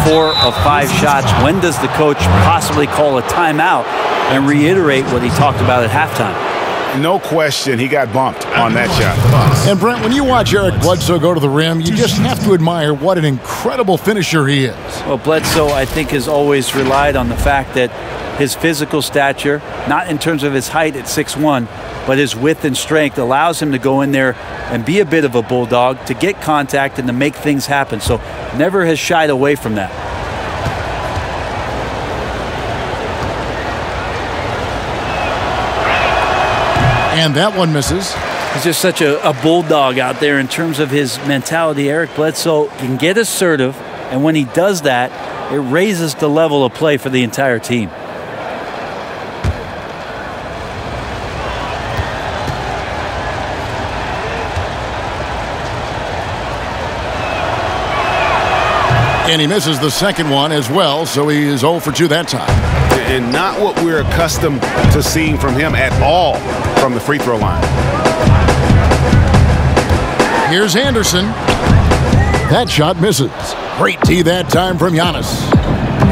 4 of 5 shots. When does the coach possibly call a timeout and reiterate what he talked about at halftime? No question, he got bumped on that shot. And Brent, when you watch Eric Bledsoe go to the rim, you just have to admire what an incredible finisher he is. Well, Bledsoe, I think, has always relied on the fact that his physical stature, not in terms of his height at 6'1", but his width and strength allows him to go in there and be a bit of a bulldog, to get contact and to make things happen. So never has shied away from that. And that one misses. He's just such a bulldog out there in terms of his mentality. Eric Bledsoe can get assertive, and when he does that, it raises the level of play for the entire team. And he misses the second one as well, so he is 0 for 2 that time. and not what we're accustomed to seeing from him at all from the free throw line. Here's Anderson. That shot misses. Great D that time from Giannis.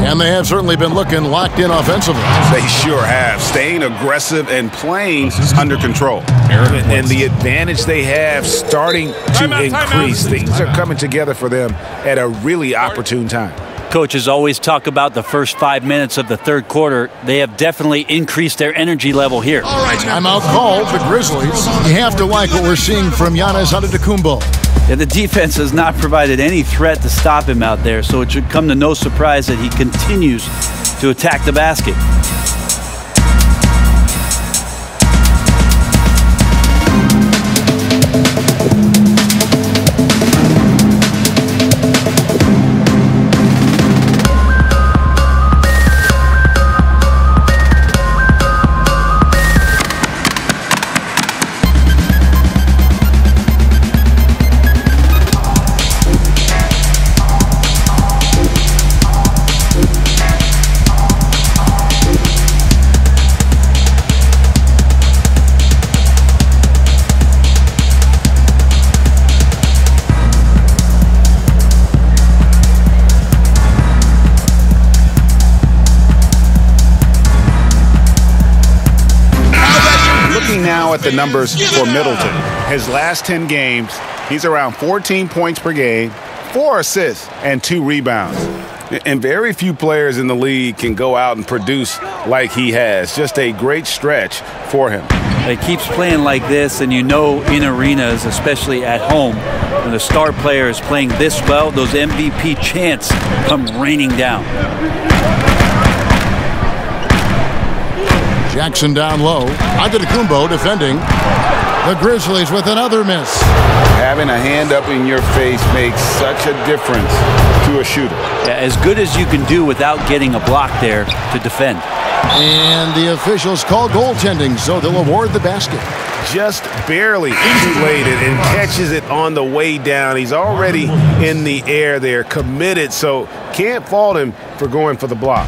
And they have certainly been looking locked in offensively. They sure have. Staying aggressive and playing under control. And the advantage they have starting to increase. Things are coming together for them at a really opportune time. Coaches always talk about the first 5 minutes of the third quarter. They have definitely increased their energy level here. All right, timeout called. The Grizzlies. You have to like what we're seeing from Giannis Antetokounmpo. Yeah, the defense has not provided any threat to stop him out there, so it should come to no surprise that he continues to attack the basket. At the numbers for Middleton. His last 10 games, he's around 14 points per game, 4 assists, and 2 rebounds. And very few players in the league can go out and produce like he has. Just a great stretch for him. He keeps playing like this, and you know in arenas, especially at home, when the star player is playing this well, those MVP chants come raining down. Jackson down low. Antetokounmpo defending. The Grizzlies with another miss. Having a hand up in your face makes such a difference to a shooter. Yeah, as good as you can do without getting a block there to defend. And the officials call goaltending, so they'll award the basket. Just barely too-late and catches it on the way down. He's already in the air there, committed, so can't fault him for going for the block.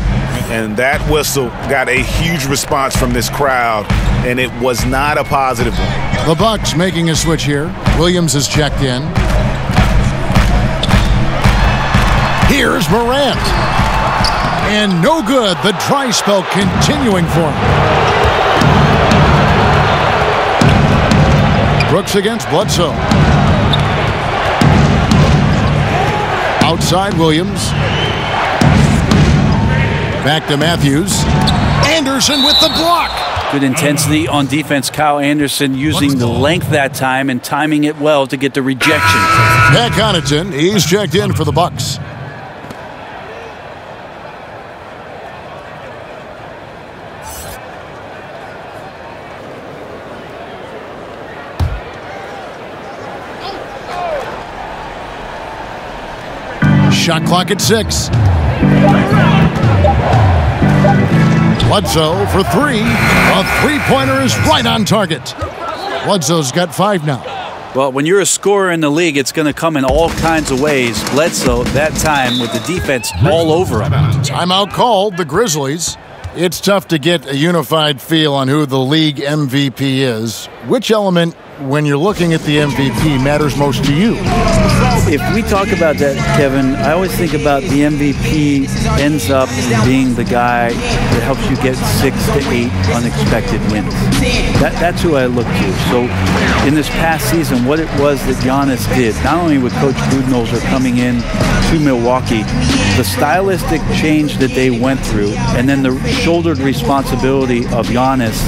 And that whistle got a huge response from this crowd, and it was not a positive one. The Bucks making a switch here. Williams is checked in. Here's Morant. And no good. The dry spell continuing for him. Brooks against Bledsoe. Outside Williams. Back to Matthews. Anderson with the block. Good intensity on defense. Kyle Anderson using the length that time and timing it well to get the rejection. Pat Connaughton, he's checked in for the Bucks. Shot clock at 6. Bledsoe for 3. A three-pointer is right on target. Bledsoe's got 5 now. Well, when you're a scorer in the league, it's going to come in all kinds of ways. Bledsoe, that time, with the defense all over him. Timeout called. The Grizzlies. It's tough to get a unified feel on who the league MVP is. Which element, when you're looking at the MVP, matters most to you? If we talk about that, Kevin, I always think about the MVP ends up being the guy that helps you get 6 to 8 unexpected wins. That's who I look to. So in this past season, what it was that Giannis did, not only with Coach Budenholzer coming in to Milwaukee, the stylistic change that they went through, and then the shouldered responsibility of Giannis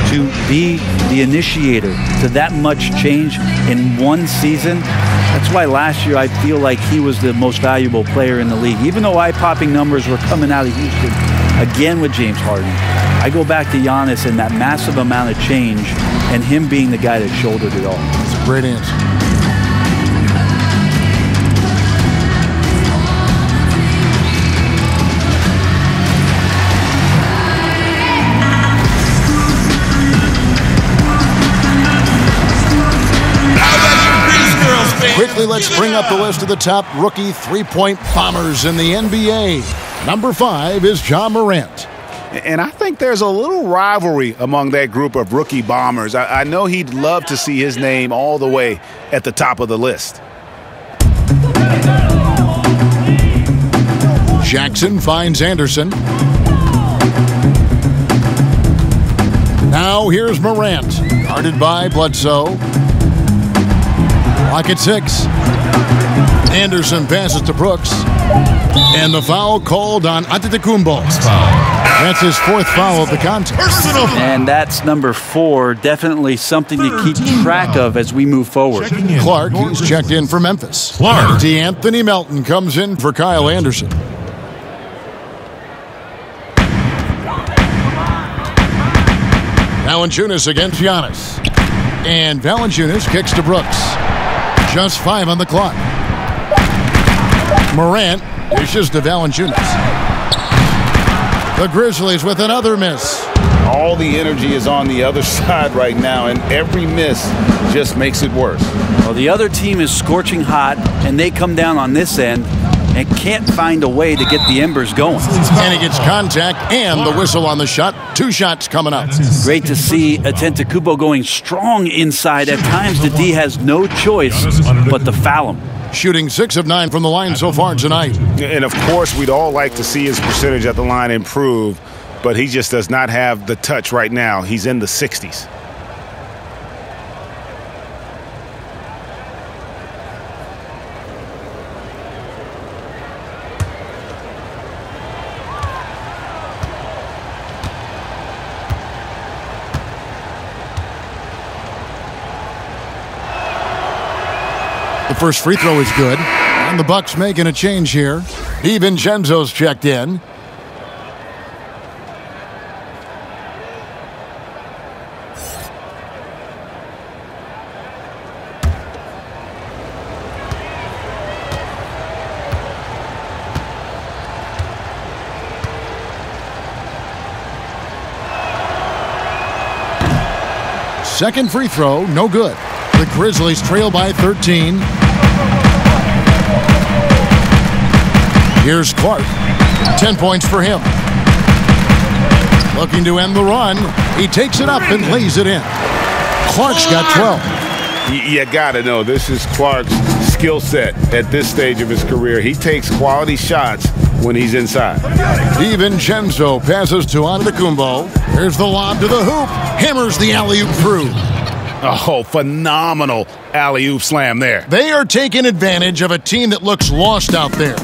to be the initiator to that much change in one season. That's why last year I feel like he was the most valuable player in the league. Even though eye-popping numbers were coming out of Houston, again with James Harden, I go back to Giannis and that massive amount of change and him being the guy that shouldered it all. That's a great answer. Quickly, let's bring up the list of the top rookie three-point bombers in the NBA. Number 5 is Ja Morant. And I think there's a little rivalry among that group of rookie bombers. I know he'd love to see his name all the way at the top of the list. Jackson finds Anderson. Now here's Morant, guarded by Bledsoe. Clock at 6. Anderson passes to Brooks. And the foul called on Antetokounmpo. That's his 4th foul of the contest. And that's number 4. Definitely something to keep track of as we move forward. Clark, he's checked in for Memphis. D'Anthony Melton comes in for Kyle Anderson. Valanciunas against Giannis. And Valanciunas kicks to Brooks. Just 5 on the clock. Morant dishes to Valanciunas. The Grizzlies with another miss. All the energy is on the other side right now, and every miss just makes it worse. Well, the other team is scorching hot, and they come down on this end and can't find a way to get the embers going. And he gets contact and the whistle on the shot. 2 shots coming up. Great to see Antetokounmpo going strong inside. At times, the D has no choice but to foul him. Shooting 6 of 9 from the line so far tonight. And, of course, we'd all like to see his percentage at the line improve, but he just does not have the touch right now. He's in the 60s. The first free throw is good, and the Bucks making a change here. DiVincenzo's checked in. Second free throw, no good. The Grizzlies trail by 13. Here's Clark. 10 points for him. Looking to end the run. He takes it up and lays it in. Clark's got 12. You got to know, this is Clark's skill set at this stage of his career. He takes quality shots when he's inside. DiVincenzo passes to Antetokounmpo. Here's the lob to the hoop. Hammers the alley-oop through. Oh, phenomenal alley-oop slam there. They are taking advantage of a team that looks lost out there.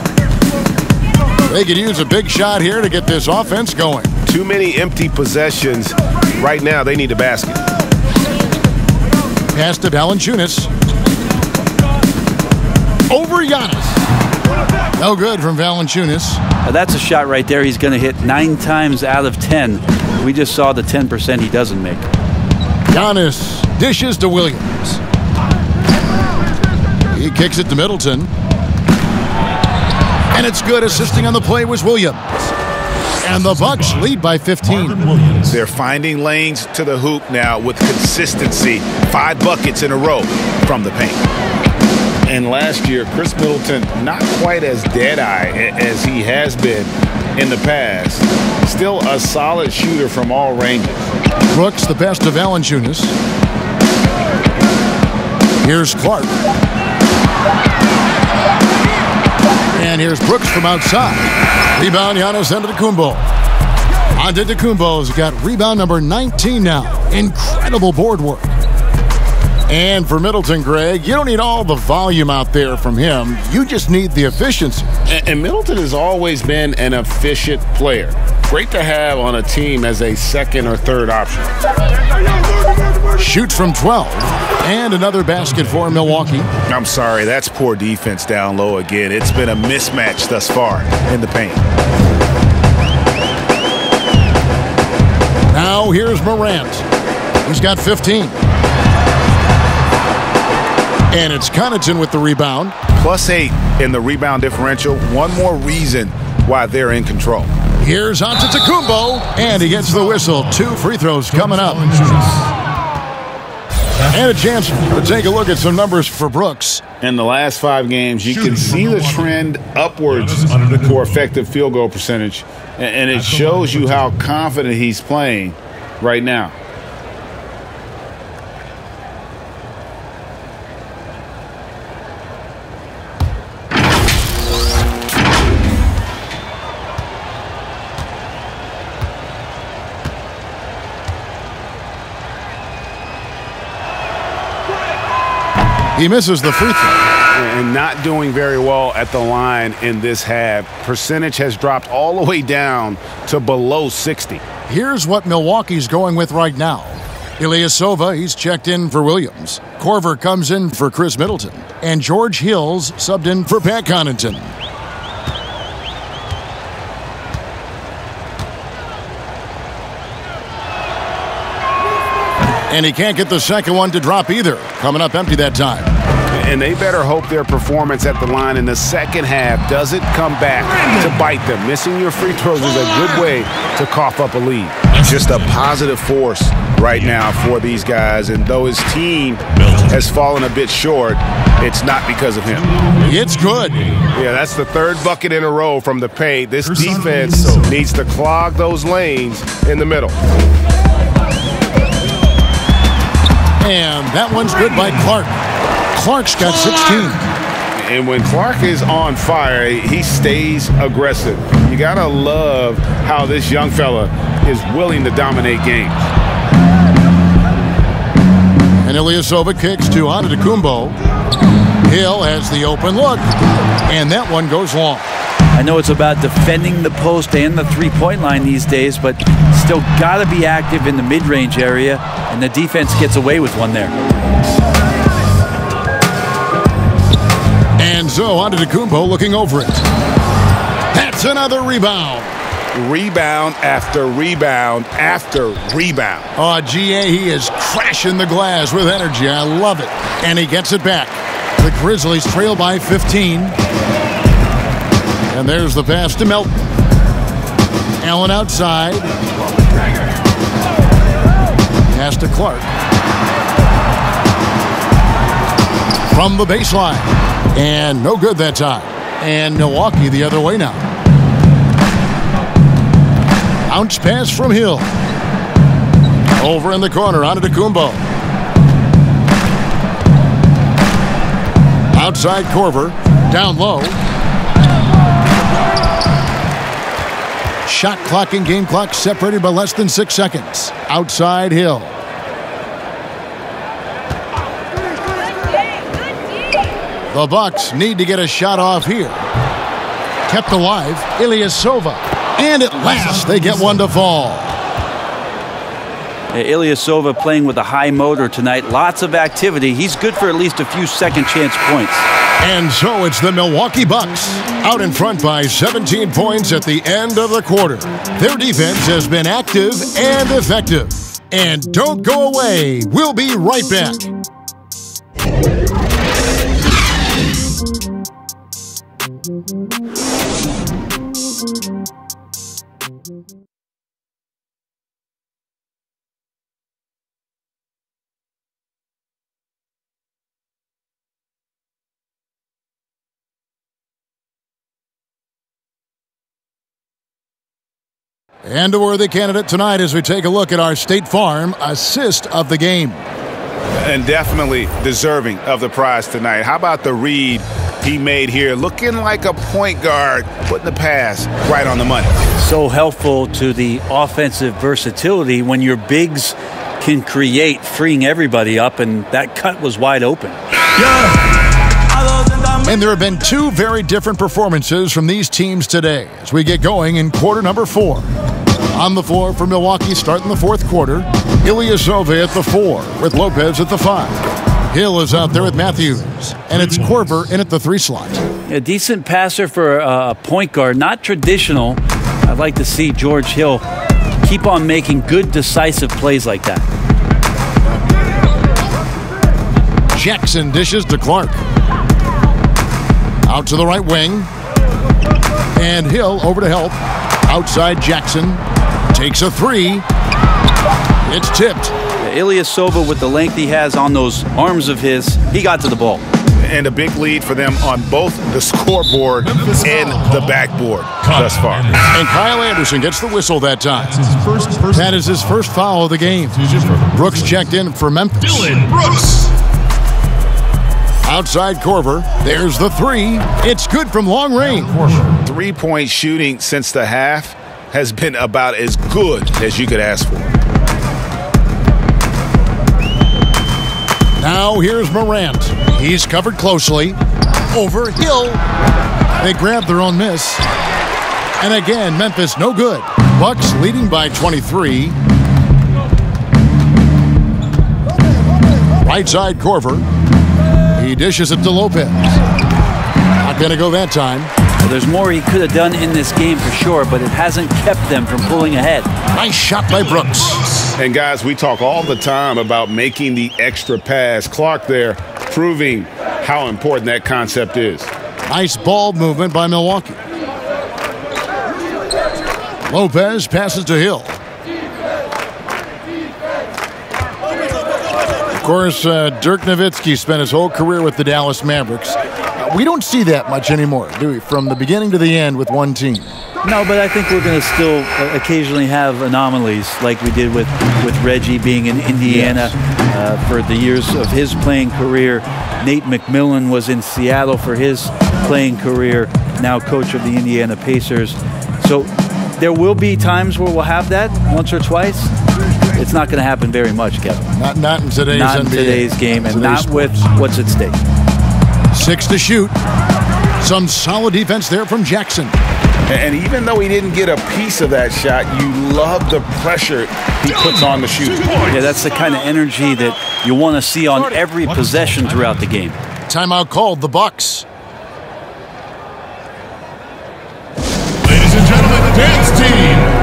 They could use a big shot here to get this offense going. Too many empty possessions. Right now, they need a basket. Pass to Valanciunas. Over Giannis. No good from Valanciunas. Now that's a shot right there he's going to hit 9 times out of 10. We just saw the 10% he doesn't make. Giannis dishes to Williams. He kicks it to Middleton. And it's good. Assisting on the play was Williams. And the Bucks lead by 15. They're finding lanes to the hoop now with consistency. 5 buckets in a row from the paint. And last year, Chris Middleton not quite as dead-eye as he has been in the past. Still a solid shooter from all ranges. Brooks, the pass to Valanciunas. Here's Clark. And here's Brooks from outside. Rebound, Giannis Antetokounmpo. Antetokounmpo's got rebound number 19 now. Incredible board work. And for Middleton, Greg, you don't need all the volume out there from him. You just need the efficiency. And Middleton has always been an efficient player. Great to have on a team as a second or third option. Shoots from 12. And another basket for Milwaukee. I'm sorry, that's poor defense down low again. It's been a mismatch thus far in the paint. Now here's Morant. He's got 15. And it's Connaughton with the rebound. +8 in the rebound differential. One more reason why they're in control. Here's Antetokounmpo, and he gets the whistle. 2 free throws coming up. And a chance to take a look at some numbers for Brooks. In the last 5 games, you can see the trend upwards for effective field goal percentage, and it shows you how confident he's playing right now. He misses the free throw. And not doing very well at the line in this half. Percentage has dropped all the way down to below 60. Here's what Milwaukee's going with right now. Ilyasova, he's checked in for Williams. Korver comes in for Chris Middleton. And George Hill's subbed in for Pat Connaughton. And he can't get the second one to drop either. Coming up empty that time. And they better hope their performance at the line in the second half doesn't come back to bite them. Missing your free throws is a good way to cough up a lead. Just a positive force right now for these guys. And though his team has fallen a bit short, it's not because of him. It's good. Yeah, that's the 3rd bucket in a row from the paint. This defense needs to clog those lanes in the middle. And that one's good by Clark. Clark's got 16. And when Clark is on fire, he stays aggressive. You got to love how this young fella is willing to dominate games. And Ilyasova kicks to Antetokounmpo. Hill has the open look. And that one goes long. I know it's about defending the post and the three-point line these days, but still got to be active in the mid-range area, and the defense gets away with one there. And so Antetokounmpo looking over it. That's another rebound. Rebound after rebound after rebound. Oh, GA, he is crashing the glass with energy. I love it. And he gets it back. The Grizzlies trail by 15. And there's the pass to Melton. Allen outside. Pass to Clark. From the baseline. And no good that time. And Milwaukee the other way now. Bounce pass from Hill. Over in the corner, Antetokounmpo. Outside Korver. Down low. Shot clock and game clock separated by less than 6 seconds. Outside Hill. The Bucks need to get a shot off here. Kept alive, Ilyasova. And at last, they get one to fall. Ilyasova playing with a high motor tonight. Lots of activity. He's good for at least a few second chance points. And so it's the Milwaukee Bucks out in front by 17 points at the end of the quarter. Their defense has been active and effective. And don't go away. We'll be right back. And a worthy candidate tonight as we take a look at our State Farm assist of the game. And definitely deserving of the prize tonight. How about the read he made here? Looking like a point guard, putting the pass right on the money. So helpful to the offensive versatility when your bigs can create, freeing everybody up, and that cut was wide open. And there have been 2 very different performances from these teams today as we get going in quarter number 4. On the floor for Milwaukee starting the 4th quarter, Ilyasova at the 4 with Lopez at the 5. Hill is out there with Matthews, and it's Korver in at the 3 slot. A decent passer for a point guard, not traditional. I'd like to see George Hill keep on making good, decisive plays like that. Jackson dishes to Clark. Out to the right wing. And Hill over to help. Outside Jackson. Takes a 3. It's tipped. Ilyasova, with the length he has on those arms of his, he got to the ball. And a big lead for them on both the scoreboard and the backboard thus far. And Kyle Anderson gets the whistle that time. That is his first foul of the game. Brooks checked in for Memphis. Dylan Brooks. Outside Korver. There's the three. It's good from long range. Three-point shooting since the half has been about as good as you could ask for. Now here's Morant. He's covered closely. Over Hill. They grab their own miss. And again, Memphis no good. Bucks leading by 23. Right side Korver. He dishes it to Lopez. Not going to go that time. Well, there's more he could have done in this game for sure, but it hasn't kept them from pulling ahead. Nice shot by Brooks. And guys, we talk all the time about making the extra pass. Clark there proving how important that concept is. Nice ball movement by Milwaukee. Lopez passes to Hill. Of course, Dirk Nowitzki spent his whole career with the Dallas Mavericks. We don't see that much anymore, do we? From the beginning to the end with one team. No, but I think we're going to still occasionally have anomalies like we did with Reggie being in Indiana for the years of his playing career. Nate McMillan was in Seattle for his playing career, now coach of the Indiana Pacers. So there will be times where we'll have that once or twice. It's not going to happen very much, Kevin. Not in today's not NBA. In today's game, and today's not sports. with what's at stake. 6 to shoot. Some solid defense there from Jackson. And even though he didn't get a piece of that shot, you love the pressure he puts on the shooter. Yeah, that's the kind of energy that you want to see on every possession throughout the game. Timeout called, the Bucks. Ladies and gentlemen, the dance team.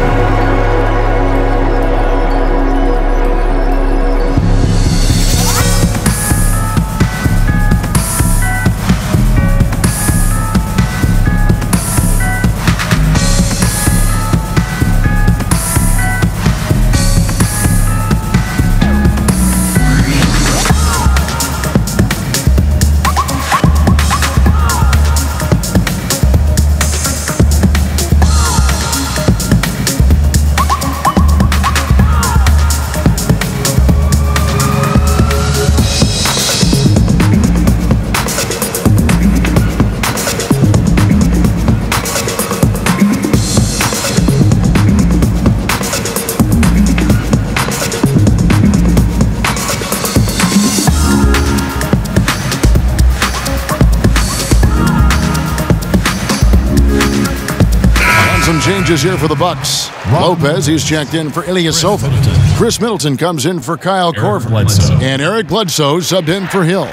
Changes here for the Bucks. Lopez, he's checked in for Ilyasova. Chris Middleton comes in for Kyle Korver. And Eric Bledsoe subbed in for Hill.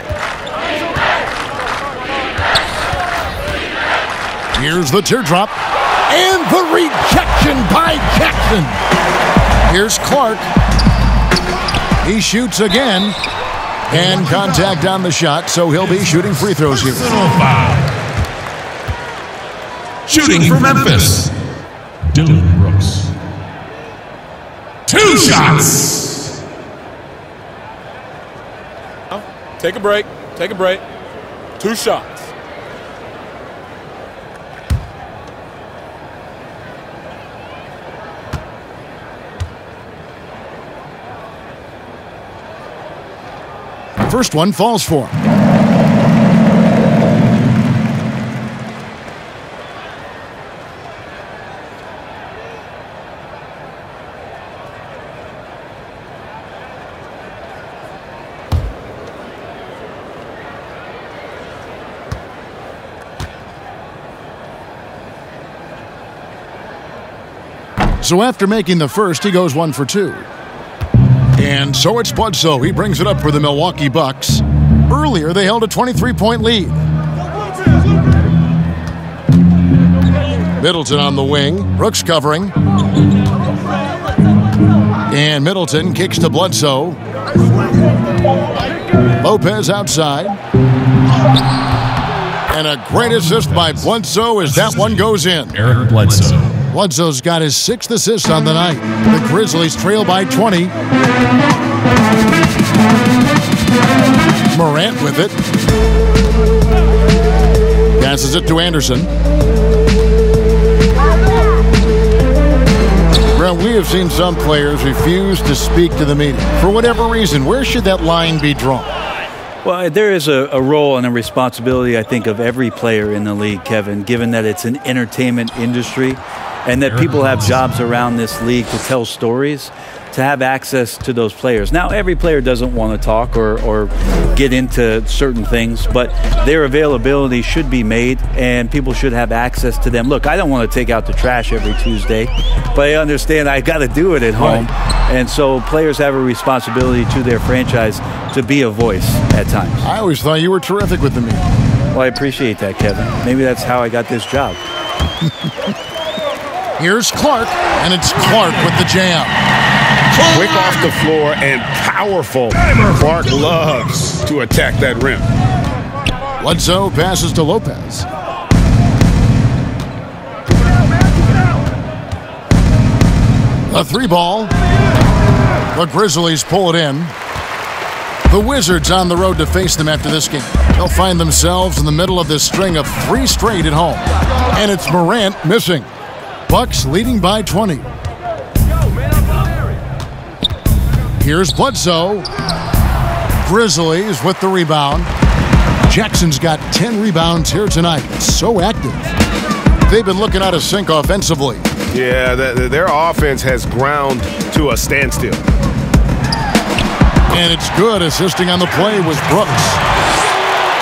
Here's the teardrop. And the rejection by Jackson. Here's Clark. He shoots again. And contact on the shot, so he'll be shooting free throws here. Shooting for Memphis, Dylan Brooks. 2 shots. Take a break. Take a break. 2 shots. First one falls for him. So after making the first, he goes 1 for 2. And so it's Bledsoe. He brings it up for the Milwaukee Bucks. Earlier, they held a 23-point lead. Middleton on the wing. Brooks covering. And Middleton kicks to Bledsoe. Lopez outside. And a great assist by Bledsoe as that one goes in. Eric Bledsoe. Bledsoe's got his 6th assist on the night. The Grizzlies trail by 20. Morant with it. Passes it to Anderson. Brent, we have seen some players refuse to speak to the media. For whatever reason, where should that line be drawn? Well, there is a role and a responsibility, I think, of every player in the league, Kevin, given that it's an entertainment industry and that people have jobs around this league to tell stories, to have access to those players. Now, every player doesn't want to talk or get into certain things, but their availability should be made and people should have access to them. Look, I don't want to take out the trash every Tuesday, but I understand I got to do it at home. Right. And so players have a responsibility to their franchise to be a voice at times. I always thought you were terrific with the media. Well, I appreciate that, Kevin. Maybe that's how I got this job. Here's Clark, and it's Clark with the jam. Quick off the floor and powerful. Clark loves to attack that rim. Bledsoe passes to Lopez. A 3-ball. The Grizzlies pull it in. The Wizards on the road to face them after this game. They'll find themselves in the middle of this string of 3 straight at home. And it's Morant missing. Bucks leading by 20. Here's Bledsoe. Grizzlies with the rebound. Jackson's got 10 rebounds here tonight. So active. They've been looking out of sync offensively. Yeah, their offense has ground to a standstill. And it's good assisting on the play with Brooks.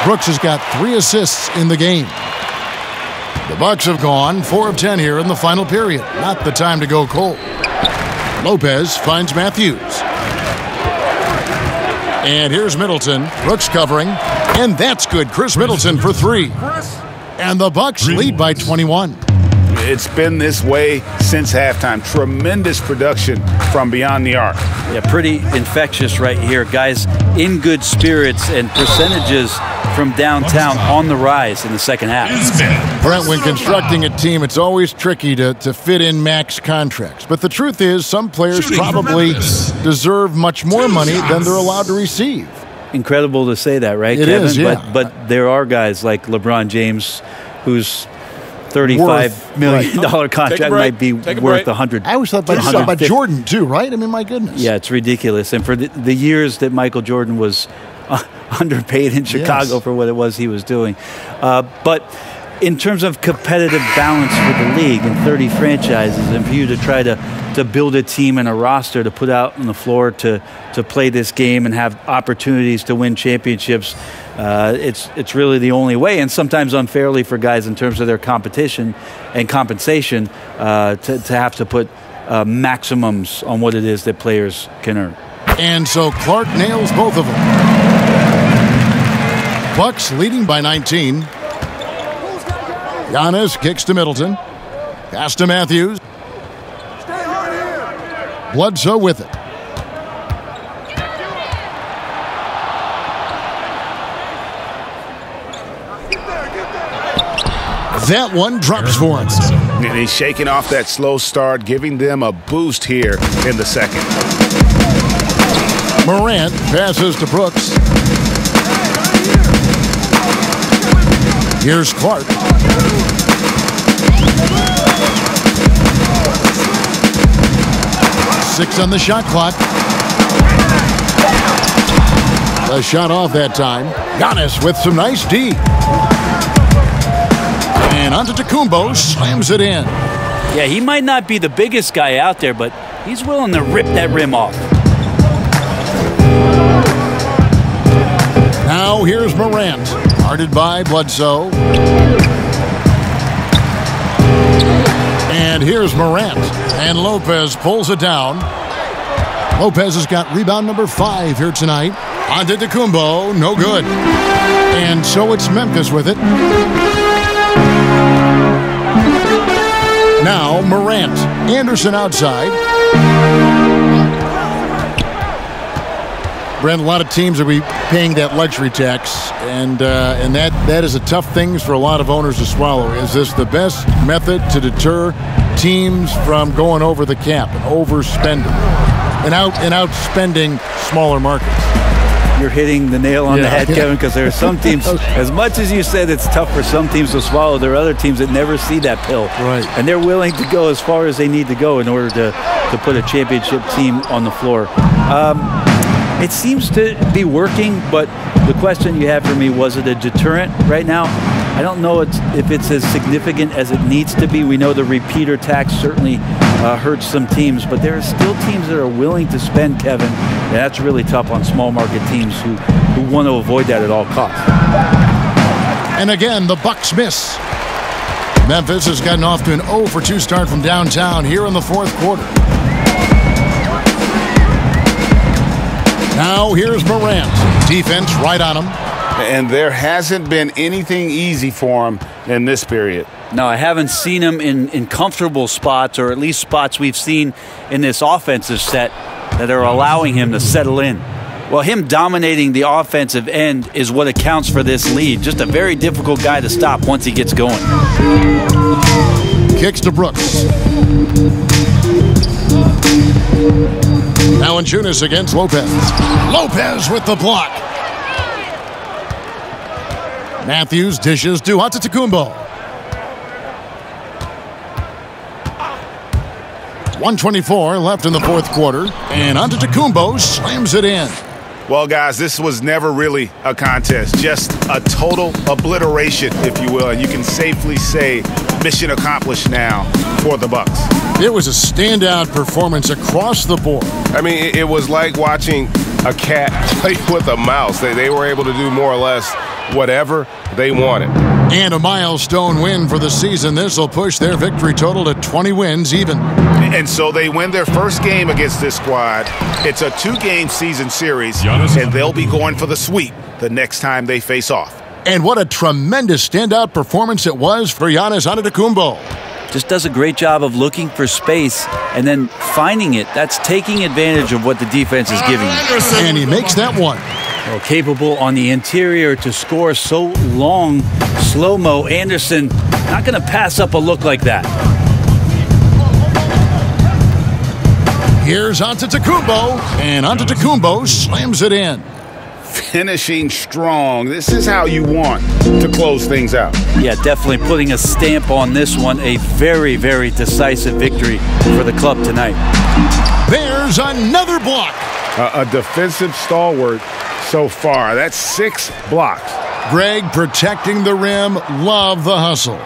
Brooks has got 3 assists in the game. The Bucks have gone 4 of 10 here in the final period. Not the time to go cold. Lopez finds Matthews. And here's Middleton. Brooks covering. And that's good. Chris Middleton for 3. And the Bucks lead by 21. It's been this way since halftime. Tremendous production from beyond the arc. Yeah, pretty infectious right here. Guys in good spirits and percentages from downtown on the rise in the second half. Brent, when constructing a team, it's always tricky to fit in max contracts. But the truth is, some players probably deserve much more money than they're allowed to receive. Incredible to say that, right, Kevin? It is, yeah. But there are guys like LeBron James who's $35 million contract might be worth 100. I always thought about Jordan too, right? I mean, my goodness. Yeah, it's ridiculous. And for the years that Michael Jordan was underpaid in Chicago for what it was he was doing. But in terms of competitive balance for the league and 30 franchises, and for you to try to build a team and a roster to put out on the floor to play this game and have opportunities to win championships, it's really the only way, and sometimes unfairly for guys in terms of their competition and compensation to have to put maximums on what it is that players can earn. And so Clark nails both of them. Bucks leading by 19. Giannis kicks to Middleton. Pass to Matthews. Bledsoe with it. That one drops for him. And he's shaking off that slow start, giving them a boost here in the second. Morant passes to Brooks. Here's Clark. Six on the shot clock. A shot off that time. Giannis with some nice D. And Antetokounmpo slams it in. Yeah, he might not be the biggest guy out there, but he's willing to rip that rim off. Now here's Morant, guarded by Bledsoe. And here's Morant, and Lopez pulls it down. Lopez has got rebound number 5 here tonight. Antetokounmpo, no good. And so it's Memphis with it. Now Morant, Anderson outside. Brent, a lot of teams will be paying that luxury tax, and that is a tough thing for a lot of owners to swallow. Is this the best method to deter teams from going over the cap and overspending and outspending smaller markets. You're hitting the nail on the head, Kevin, because there are some teams, as much as you said it's tough for some teams to swallow, there are other teams that never see that pill. Right. And they're willing to go as far as they need to go in order to put a championship team on the floor. It seems to be working, but the question you have for me, was it a deterrent right now? I don't know if it's as significant as it needs to be. We know the repeater tax certainly hurts some teams, but there are still teams that are willing to spend, Kevin, and that's really tough on small market teams who want to avoid that at all costs. And again, the Bucks miss. Memphis has gotten off to an 0-for-2 start from downtown here in the fourth quarter. Now here's Morant. Defense right on him. And there hasn't been anything easy for him in this period. No, I haven't seen him in comfortable spots, or at least spots we've seen in this offensive set that are allowing him to settle in. Well, him dominating the offensive end is what accounts for this lead. Just a very difficult guy to stop once he gets going. Kicks to Brooks. Valanciunas against Lopez. Lopez with the block. Matthews dishes to Antetokounmpo. 1:24 left in the fourth quarter, and Antetokounmpo slams it in. Well, guys, this was never really a contest, just a total obliteration, if you will. And you can safely say mission accomplished now for the Bucks. It was a standout performance across the board. I mean, it was like watching a cat play with a mouse. They were able to do more or less whatever they wanted. And a milestone win for the season. This will push their victory total to 20 wins even. And so they win their first game against this squad. It's a 2-game season series, and they'll be going for the sweep the next time they face off. And what a tremendous standout performance it was for Giannis Antetokounmpo. Just does a great job of looking for space and then finding it. That's taking advantage of what the defense is giving him. And he makes that one. Well, capable on the interior to score so long. Slow-mo. Anderson not going to pass up a look like that. Here's Antetokounmpo, and Antetokounmpo slams it in. Finishing strong. This is how you want to close things out. Yeah, definitely putting a stamp on this one. A very, very decisive victory for the club tonight. There's another block. A defensive stalwart so far. That's 6 blocks. Greg protecting the rim. Love the hustle.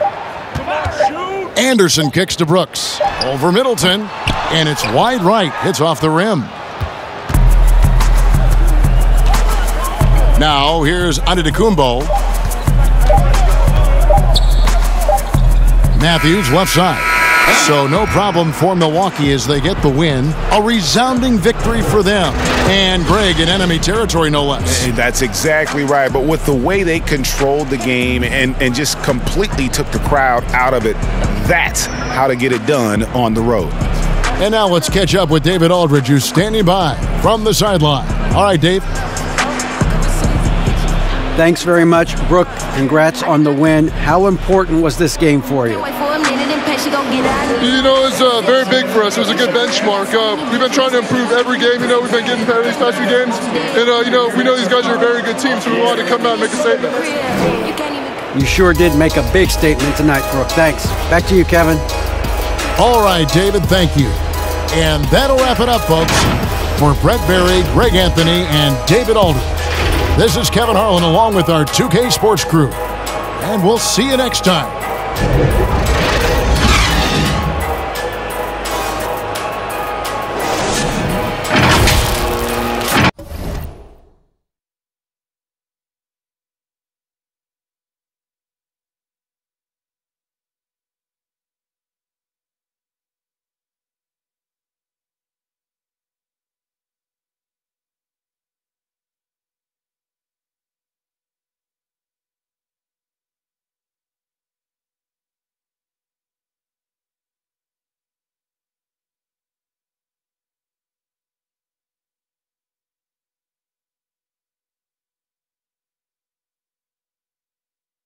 Anderson kicks to Brooks. Over Middleton. And it's wide right. Hits off the rim. Now here's Antetokounmpo. Matthews left side. So no problem for Milwaukee as they get the win. A resounding victory for them. And Greg in enemy territory, no less. That's exactly right. But with the way they controlled the game and just completely took the crowd out of it, that's how to get it done on the road. And now let's catch up with David Aldridge, who's standing by from the sideline. All right, Dave. Thanks very much, Brooke. Congrats on the win. How important was this game for you? You know, it's very big for us. It was a good benchmark. We've been trying to improve every game. You know, we've been getting better these past few games. And, you know, we know these guys are a very good team, so we wanted to come out and make a statement. You sure did make a big statement tonight, Brooke. Thanks. Back to you, Kevin. All right, David, thank you. And that'll wrap it up, folks. For Brett Berry, Greg Anthony, and David Aldridge, this is Kevin Harlan along with our 2K Sports crew. And we'll see you next time.